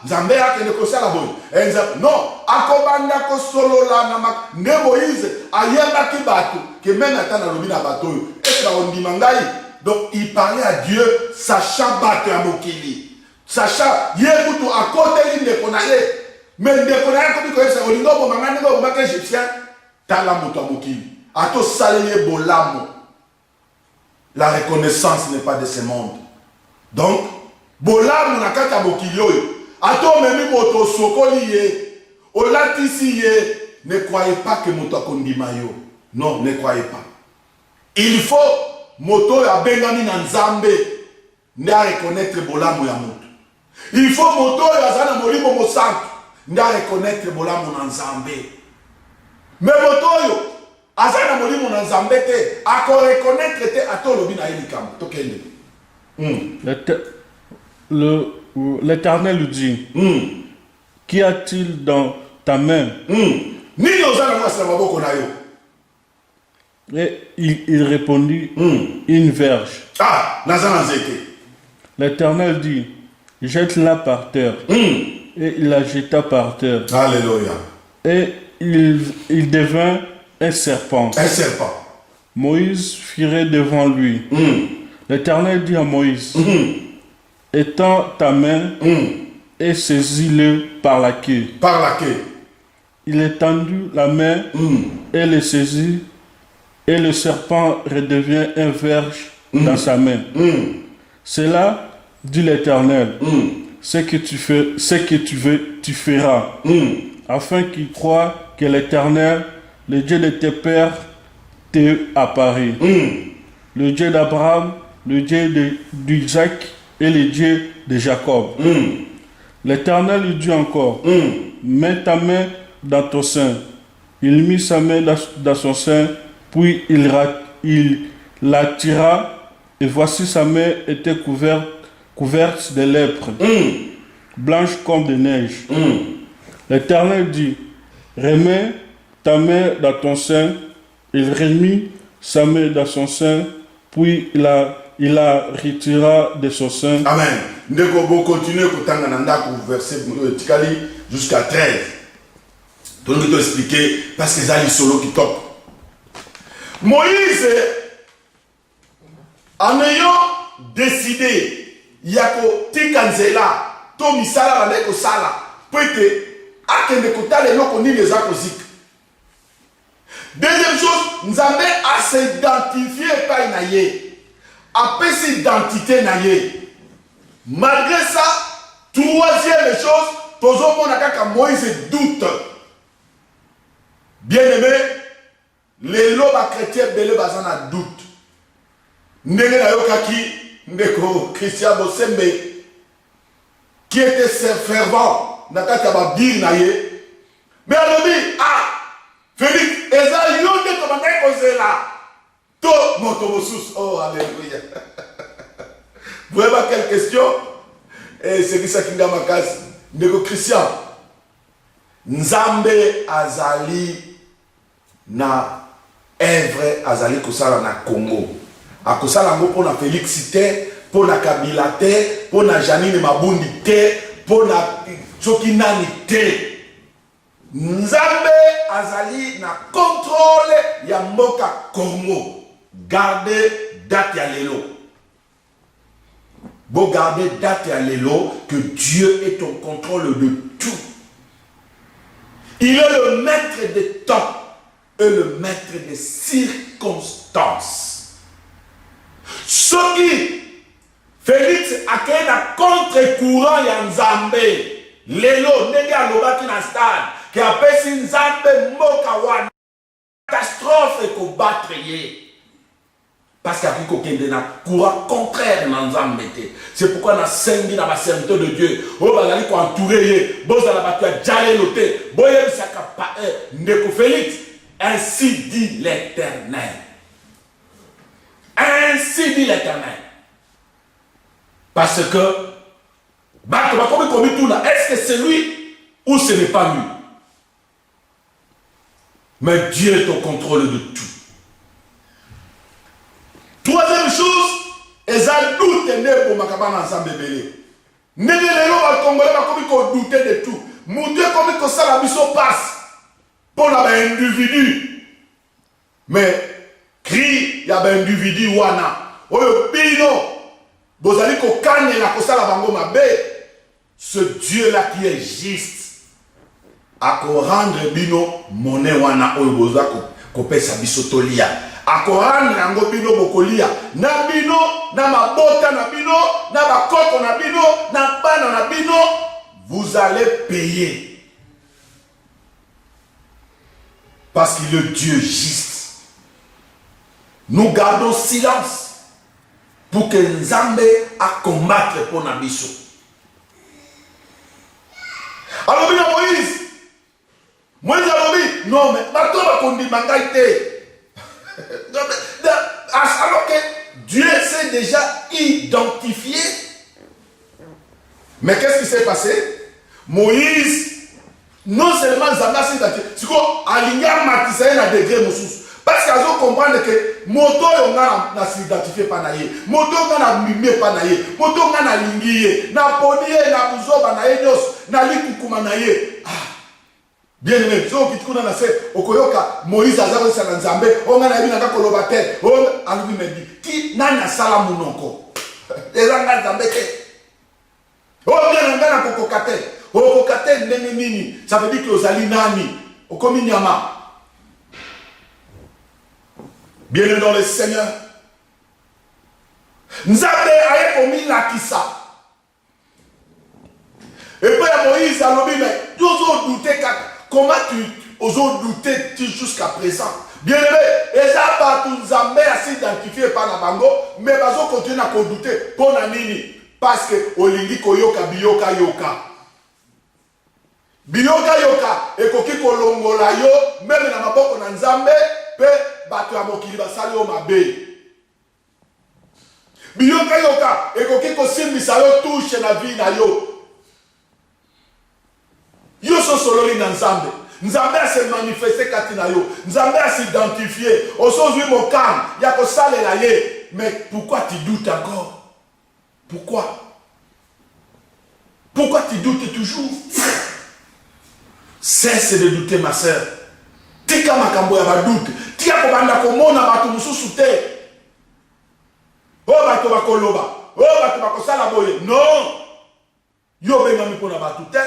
Speaker 1: nzambe akende kosala boye non akobanda kosolola na nde Moïse ayembaki bato ke meme ata nalobi na bato oyo ete bakondima ngai. Donc il parlait à Dieu sachant bato ya mokili, sachant ye kutu akoteli ndeko na ye, mais ndeko na ye komi koyebisa olingo bomanga ndenge obomaka égyptien tala moto ya mokili ato saleye bolamo. La reconnaissance n'est pas de ce monde. Donc bolamo na kati ya mokili oyo ato memi moto sokoli ye olatisi ye. Ne croyez pas que moto akondima yo. Non, ne croyez pas. Il faut moto ya bengami na nzambe nde a reconnaître bolamo ya moto. Il faut moto ya zana molimo mosantu nde a reconnaître bolamo na nzambe. Mais moto yo azana molimo na nzambe te ako reconnaître te atolobi na elikam tokende.
Speaker 2: L'Éternel lui dit, qu'y a-t-il dans ta main?
Speaker 1: Nini ozana mwasi na maboko na yo?
Speaker 2: Et il répondit, une verge. L'Éternel dit, jette-la par terre. Et il la jeta par terre.
Speaker 1: Alléluia.
Speaker 2: Et il devint un serpent.
Speaker 1: Un serpent.
Speaker 2: Moïse fuirait devant lui. L'Éternel dit à Moïse, étends ta main et saisis-le par la queue.
Speaker 1: Par la queue.
Speaker 2: Il étendit la main et le saisit. Et le serpent redevient un verge dans sa main. C'est là, dit l'Éternel, ce que tu veux, tu feras, afin qu'il croie que l'Éternel, le Dieu de tes pères, t'est apparu. Le Dieu d'Abraham, le Dieu d'Isaac et le Dieu de Jacob. L'Éternel lui dit encore, mets ta main dans ton sein. Il mit sa main dans son sein. Puis il la tira, et voici sa main était couverte de lèpre, blanche comme de neige. L'Éternel dit, remets ta main dans ton sein. Il remit sa main dans son sein, puis il la retira de son sein.
Speaker 1: Amen. Nous allons continuer à verset jusqu'à 13. Donc je vais expliquer parce que c'est les solo qui top. Moïse, en ayant décidé, yako tikanzela, to misala la sala, peut-être, akende kotale loko ni les akozik. Deuxième chose, nous avons à s'identifier par naye, à passer identité naye. Malgré ça, troisième chose, tous on a qu'à Moïse doute. Bien aimé. Les lobes chrétiens belé bazana doute. Ndenge na yokaki ndeko Christian Bosembe qui était fervent na kati ba bir na ye. Mais alobi Félix eza yonde to bangai kozela. To moto mosus oh alléluia. Vous avez quelle question? Et c'est qui ça qui nga makasi ndeko Christian. Nzambe azali na Evre azali kosala na Congo. Akosala ngo pona Félix te, pona Kabila te, pona Janine Mabundi te, pona soki nani te. Nzambe azali na contrôle ya mboka Congo. Gardez date ya lelo. Bon, gardez date ya lelo que Dieu est au contrôle de tout. Il est le maître des temps et le maître des circonstances. Ce qui Félix a créé un contre-courant ya Nzambe. Lelo ndenge alobaki na stade qui apesi Nzambe mboka wana catastrophe ko battre ye. Parce qu'il y a un courant contraire dans Nzambe. C'est pourquoi on a sengi dans la serviteur de Dieu. On va aller entourer. Bon, ça va pas jaler l'auté. Bon, ça pas Ndeko Félix. Ainsi dit l'Éternel. Ainsi dit l'Éternel. Parce que, est-ce que c'est lui ou ce n'est pas lui? Mais Dieu est au contrôle de tout. doute n'est pour Makabana ensemble bébé. N'est pas Congolais comme il douter de tout. Mon Dieu, comme il ça la mission passe pour l'individu. Mais cri, il y a un individu wana. Oyo bino, bozali ko kane la kosa la bango mabe. Ce Dieu là qui est juste, a ko rendre bino monnaie wana oyo boza ko pesa bisotolia. Akorani yango bino bokolia na bino na mabota na bino na bakoko na bino na bana na bino, vous allez payer parce qu'il est Dieu juste. Nous gardons silence pour que Nzambe a combattre pour Nabiso. Alors bien Moïse a dit non mais bateau va conduire mangaïté. Alors que Dieu s'est déjà identifié. Mais qu'est-ce qui s'est passé? Moïse, non seulement Zamba s'est identifié, c'est quoi? Aligna Matissa na degré Moussous. Parce qu'ils ont compris que moto n'a s'identifié pas naïe, moto n'a mimé pas naïe, moto n'a linguié, n'a ponié, n'a bouzoba naïe, n'a likukuma naïe. Bien aimé, so kitukuna na se okoyoka Moïse azako sana Nzambe, onga na bina ka kolobate, on alubi mebi. Ki nana sala munoko. Ezanga Nzambe ke. O bien nga na kokokate. Okokate ndenge nini? Ça veut dire que ozali nani? Okomi nyama. Bien dans le Seigneur. Nzambe aye komi lakisa. Et puis Moïse a lobi mais tu oses douter comment tu oses douter jusqu'à présent? Bien aimé, et ça partout Nzambe a s'identifié par la bango, mais bazo continue à douter pour la nini parce que olingi koyoka biyoka yoka. Biyoka yoka et koki kolongola yo même na maboko na Nzambe pe bato ya mokili basali o mabe. Biyoka yoka et koki kosimbisa yo touche na vie na yo. Yo so solo na Nzambe. Nzambe a se manifesté katina yo. Nzambe a s'identifié. Aujourd'hui mon calme, ya ko sale la ye. Mais pourquoi tu doutes encore? Pourquoi? Pourquoi tu doutes toujours? Cesse de douter ma sœur. Tika makambo ya ba doute. Tika ko banda ko mona batu mususu te. O batu bakoloba. O batu bakosala boye. Non. Yo benga mi pona batu te.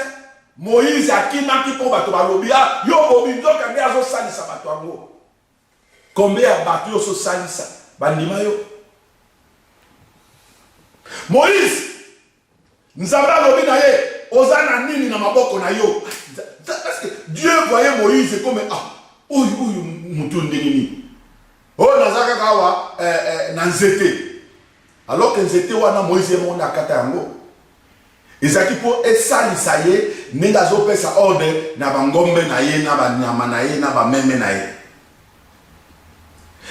Speaker 1: Moïse a qui m'a qui pour bateau balobia yo bobindo kange azo salisa bato ango combien a bateau so salisa bandima yo Moïse nzamba lobi na ye ozana nini na maboko na yo parce que Dieu voyait Moïse comme oyu mutu ndeni o nazaka kawa na nzete alors que nzete wana Moïse mona kata yango ezaki po esalisa ye ninga zo pesa ordre na bangombe na ye na banyama na ye na bameme na ye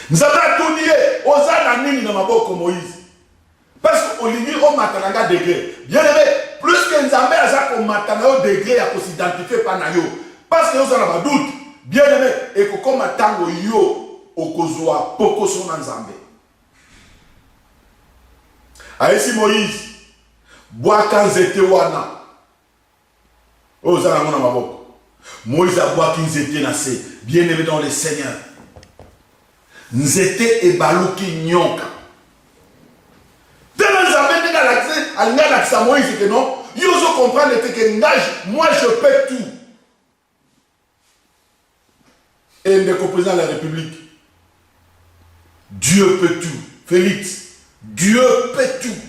Speaker 1: nzaba tuniye ozana nini na maboko Moïse parce que olingi o matananga degré bien aimé plus que Nzambe aza ko matanga au degré ya ko s'identifier pa na yo parce que ozana ba doute bien aimé e ko koma tango yo okozwa poko so na Nzambe aisi Moïse Boaka nzete wana. Ozala mona maboko. Moïse a boaki nzete na se. Bien aimé dans le Seigneur. Nzete e baluki nyoka. Tellement Nzambe nega lakse, alinga laksa Moïse que non. Yozo comprendre que ngage, moi je peux tout. Et le président de la République. Dieu peut tout. Félix. Dieu peut tout.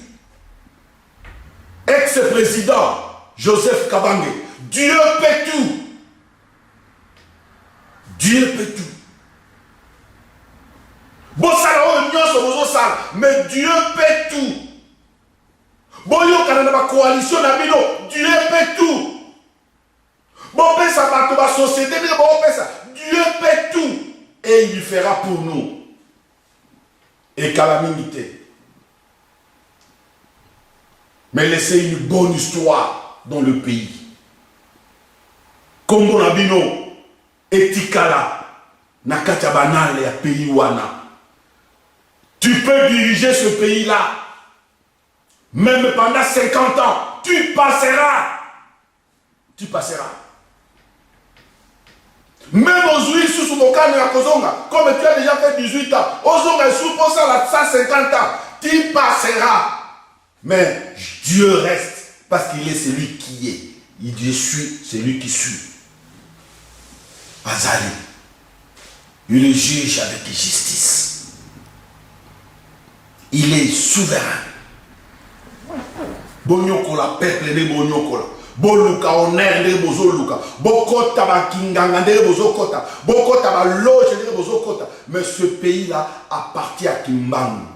Speaker 1: Ex-président Joseph Kabange, Dieu peut tout. Dieu peut tout. Bon, ça là, mais Dieu peut tout. Bon, il y a une coalition, Dieu peut tout. Bon, ça va la société, Dieu peut tout. Et il fera pour nous. Et calamité. Mais laissez une bonne histoire dans le pays. Comme on a dit non, etikala, nakacha banal ya pays wana. Tu peux diriger ce pays-là. Même pendant 50 ans, tu passeras. Tu passeras. Même aujourd'hui, sous Mokane à Kozonga, comme tu as déjà fait 18 ans, Ozonga sous pour ça, 150 ans, tu passeras. Mais Dieu reste parce qu'il est celui qui est. Je suis celui qui suit. Azali. Il est juge avec justice. Il est souverain. Bonyokola, peuple de Bonyokola. Boluka, honneur de Bozoluka. Bokota, Bakinganga de Bozokota. Bokota, Baloge de Bozokota. Mais ce pays-là appartient à Kimbangu.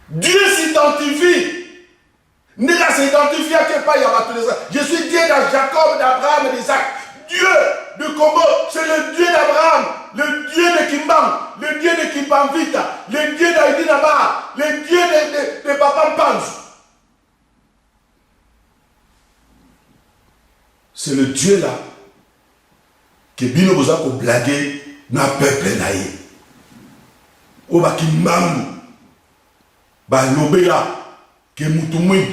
Speaker 1: Dieu s'identifie. Nega s'identifie à quel pas il y a je suis Dieu de Jacob, d'Abraham et d'Isaac. Dieu de Congo, c'est le Dieu d'Abraham, le Dieu de Kimbang, le Dieu de Kimbamvita, le Dieu d'Aïdi Naba, le Dieu de Papa Mpanzu. C'est le Dieu là que Bino Boza ko blaguer na peuple naïe. Oba Kimbangu, ba lobela que Moutoumouid,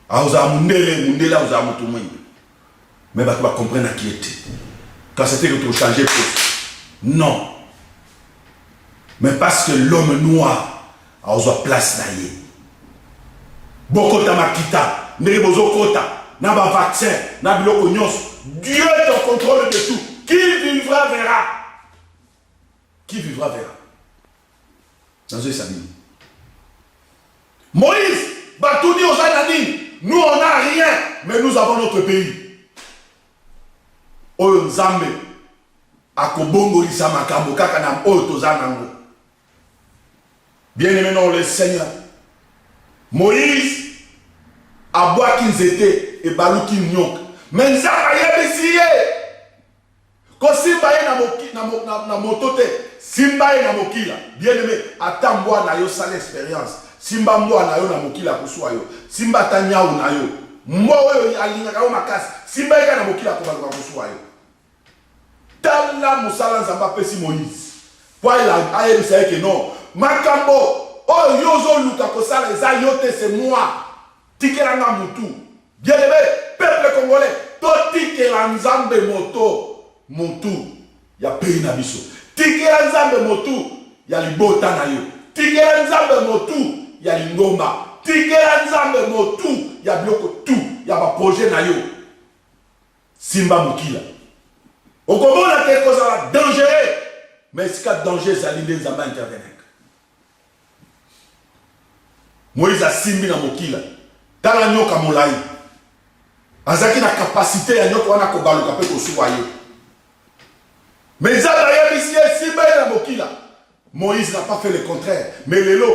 Speaker 1: Aouza Mundele, Aouza Moutoumouid. Mais tu vas comprendre qui était. Quand c'était que tu changeais de chose. Non. Mais parce que l'homme noir a besoin place naïe. Bokota makita, nebozo kota, naba vaccin, nabiloko nyos. Dieu est en contrôle de tout. Qui vivra verra. Qui vivra verra. Dans ce samedi. Moïse, Batouni aux Anani, nous on n'a rien, mais nous avons notre pays. Oyo Nzambe akobongo lisa makambo kaka na oyo tozanango. Bien aimé dans le Seigneur, Moïse a boaki nzete et baluki nyok. Mais Nzambe yebisi ye. Ko simba ye na motote, simba ye na mokila. Bien aimé, atambwa na yo sale expérience. Simba mbo na yo na mokila kuswa yo. Simba tanyao na yo. Mbo yo alingaka yo makasi. Simba ye na mokila ko baluka kuswa yo. Tala musala Nzamba pesi Moïse. Pour il a dit que non. Makambo, oh yozo luka kosala eza yote c'est moi. Tikela nga mutu. Bien aimé, peuple congolais, to tikela Nzambe moto. Mutu, ya pays na biso. Tikela Nzambe motu, ya libota na yo. Tikela Nzambe motu, ya lingomba. Tikela Nzambe motu, ya biloko tout, ya ba projet na yo. Simba mukila. Au Congo, on a quelque chose à dangereux. Mais ce qu'il y a danger, c'est l'idée de Nzamba intervenir. Moïse a simbi na mokila. Tala nyoka molai. Azaki na capacité ya nyoka wana kobaluka pe kosuwaye. Mais Nzamba yebisi simba na mokila. Moïse n'a pas fait le contraire. Mais lelo,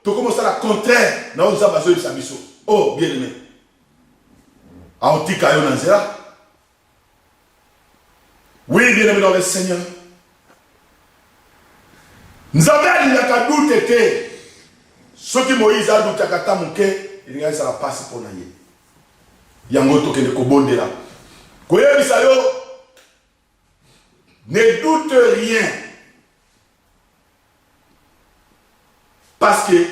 Speaker 1: tu commences à la contraire. Na Nzamba zo yebisa biso. Oh, bien aimé. Aotika yo na nzela. Oui, bien aimé dans le Seigneur. Nous avons dit que ce que Moïse a dit que il y a la passe pour naïe. Il y a un autre qui est le là. Ne doute rien. Parce que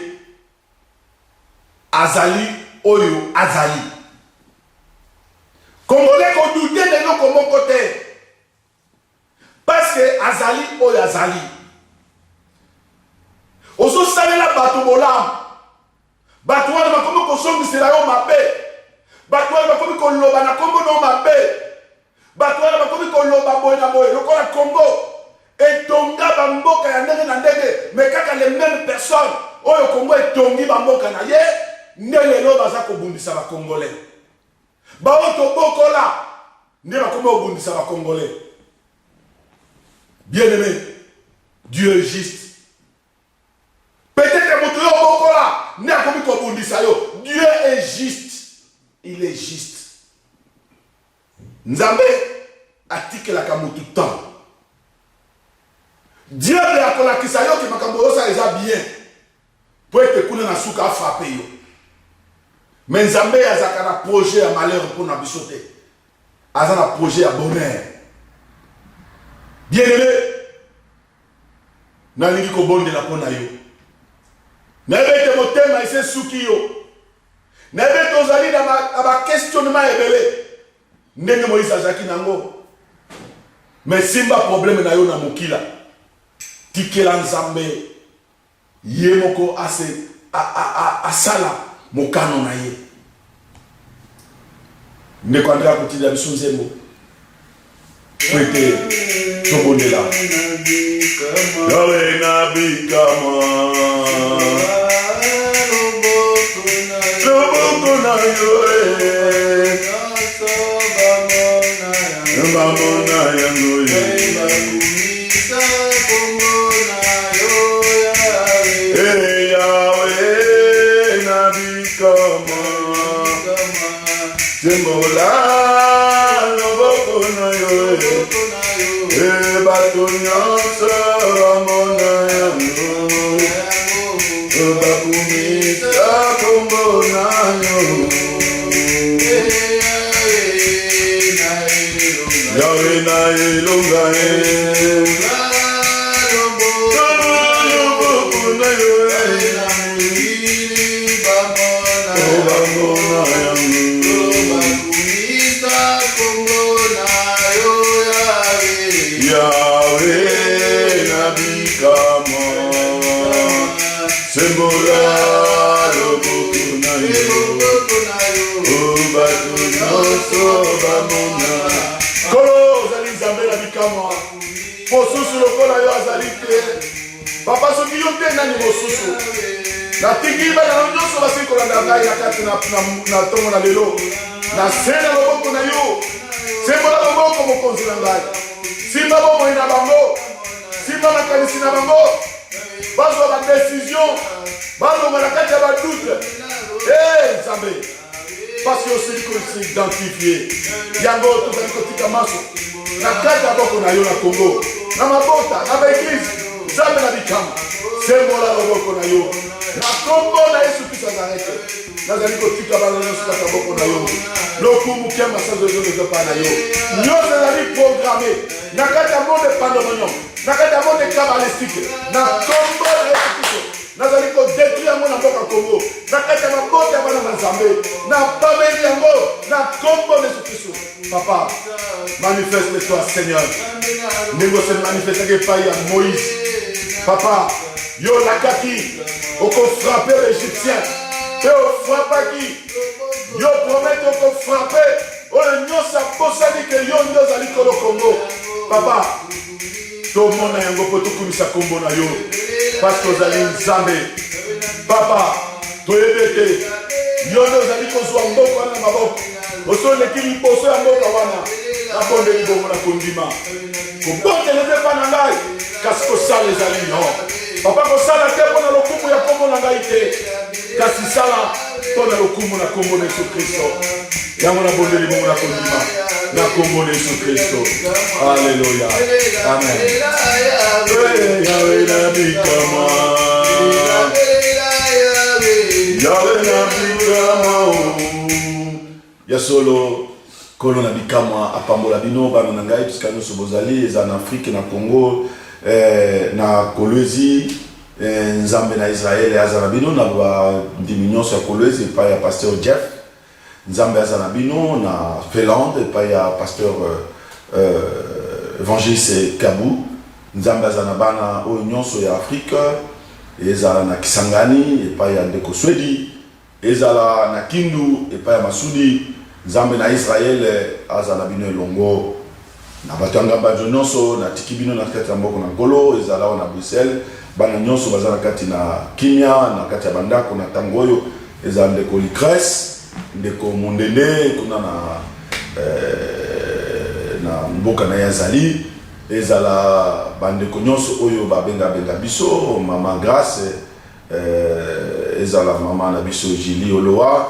Speaker 1: Azali, Oyo, Azali. Congolais qu'on doutait de nous comme mon côté. Parce que Azali ou Azali. Oso salela bato bolam. Bato wana bakomi kosongisela yo mabe. Bato wana bakomi koloba na kombo no mabe. Bato wana bakomi koloba boye na boye. Lokola Congo etonga bamboka ya ndenge na ndenge. Mais kaka les mêmes personnes oyo Congo etongi bamboka na ye nelelo baza kobundisa ba Congolais. Ba oto bokola nde bakomi obundisa ba Congolais. Bien-aimé, Dieu est juste. Peut-être que Dieu est juste. Il est juste. Nzambe atike la kamutu temps. Dieu la kolakisa yo ki makambo yo sa eza bien. Pour être kuna na suka frapper yo. Mais Nzambe azaka na projet à malheur pour na bisote. Azana projet à bonheur. Bien-aimé, nalingi ko bonde la pona yo. Nayebete motema ise suki yo. Nayebete ozali na ba questionnement ebele. Ndenge Moïse azaki nango. Mais simba problème na yo na mokila. Tikela nzambe. Ye moko asala mokano na ye. Ndeko Andrea Kotila biso nzembo. Prêtez tobondela. Yawe na bikama. Loboko na yo. Bamona yango ye. Yawe na bikama. Zembola loboko na yo. Bato nyonso bamona yango. Bakumisa kombo na yo. Yawe na ilunga Mosusu lokola yo azalite. Papa soki yo te nani mosusu. Na tiki ba na nyonso basi kolanda ngai na kati na tongo na lelo. Na sena loboko na yo. Sembola loboko mokonzi na ngai. Simba bomo ina bango. Simba makanisi na bango. Bazwa ba décision. Balonga na kati ya ba doute. Nzambe. Parce que aussi qu'on s'identifier. Yango tozali kotika maso. Na kati ya boko na yo na Congo. Na mabota, na ba église. Nzambe na bikama. Sembola loboko na yo. Na Congo na Yesu Kristo Nazareth. Nazali kotika bana nyonso kati ya boko na yo. Lokumu kema sa zozo ne pas na yo. Nyonso ezali programmé. Na kati ya monde pandemonium. Na kati ya monde kabbalistique. Na Congo na Yesu Kristo. Nazali ko détruire mon mboka Congo. Na kati ya mabota ya bana Nzambe. Na pameli yango. Na Congo na Yesu Kristo. Papa, manifeste-toi Seigneur. Négo se manifeste que pas à Moïse. Papa, yo nakaki. Oko frapper l'Égyptien. Et au frappa qui. Yo promet oko frapper. O le nyosa posani que yo nyosa likolo Congo. Papa, tout le monde a un gros poteau comme ça Congo na yo. Parce que vous allez Nzambe. Papa, to ebete. Yo nyosa likozwa mboko na maboko. Oso lekili poso ya mboka wana. Na bonde libongo na kondima. Kobonde leze pa na ngai. Kasi kosala ezali no. Papa kosala te pona lokumu ya kombo na ngai te. Kasi sala pona lokumu na kombo na Yesu Kristo. Yango na bonde libongo na kondima. Na kombo na Yesu Kristo. Alléluia. Amen. Yawe na bikama. Yawe na bikama. Ya solo kono na bikama apambola bino bana na ngai puisque nous sobozali eza na Afrique na Congo na Kolwezi Nzambe na Israël azana bino na ba diminution ya Kolwezi pa ya pasteur Jeff Nzambe azana bino na Finlande pa ya pasteur évangéliste Kabu Nzambe azana bana o nyonso ya Afrique ezala na Kisangani pa ya ndeko Swedi ezala na Kindu pa ya Masudi Nzambe na Israël azana bino elongo na batanga bajo nyonso na tikibino na kati ya mboko na Ngolo ezala na Bruxelles bana nyonso bazana kati na Kimia na kati ya bandako na tangoyo ezala ndeko Likres ndeko Mondende kuna na mboka na Yazali ezala bandeko nyonso oyo babenga biso mama Grace ezala mama na biso Jili Oloa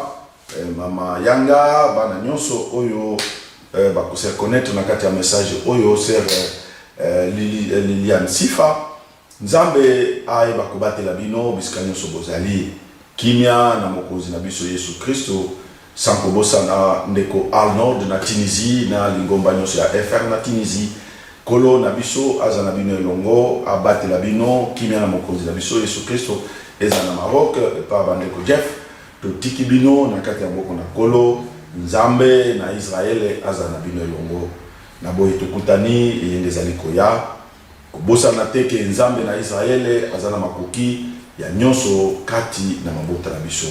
Speaker 1: mama Yanga bana nyonso oyo bakose connaître na kati ya message oyo ser Liliane Sifa Nzambe aye bakobatela bino bisika nyonso bozali kimia na mokozi na biso Yesu Kristo sanko bosana ndeko Arnold na Tunisie na lingomba nyonso ya FR na Tunisie Kolo na biso aza na bino elongo abate la bino kimia na mokonzi na biso Yesu Kristo eza na Maroc pa bandeko Jeff to tiki bino na kati ya mboko na Kolo Nzambe na Israel aza na bino elongo na boye tukutani eyenge ezali koya kobosana te ke Nzambe na Israel aza na makoki ya nyonso kati na mabota na biso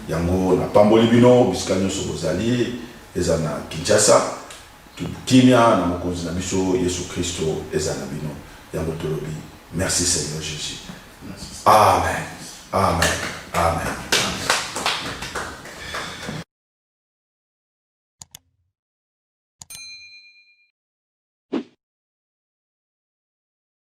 Speaker 1: yango na pamboli bino bisika nyonso bozali eza na Kinshasa kimia na mokonzi na biso Yesu Kristo eza na bino yango tolobi merci Seigneur Jésus. Amen. Amen.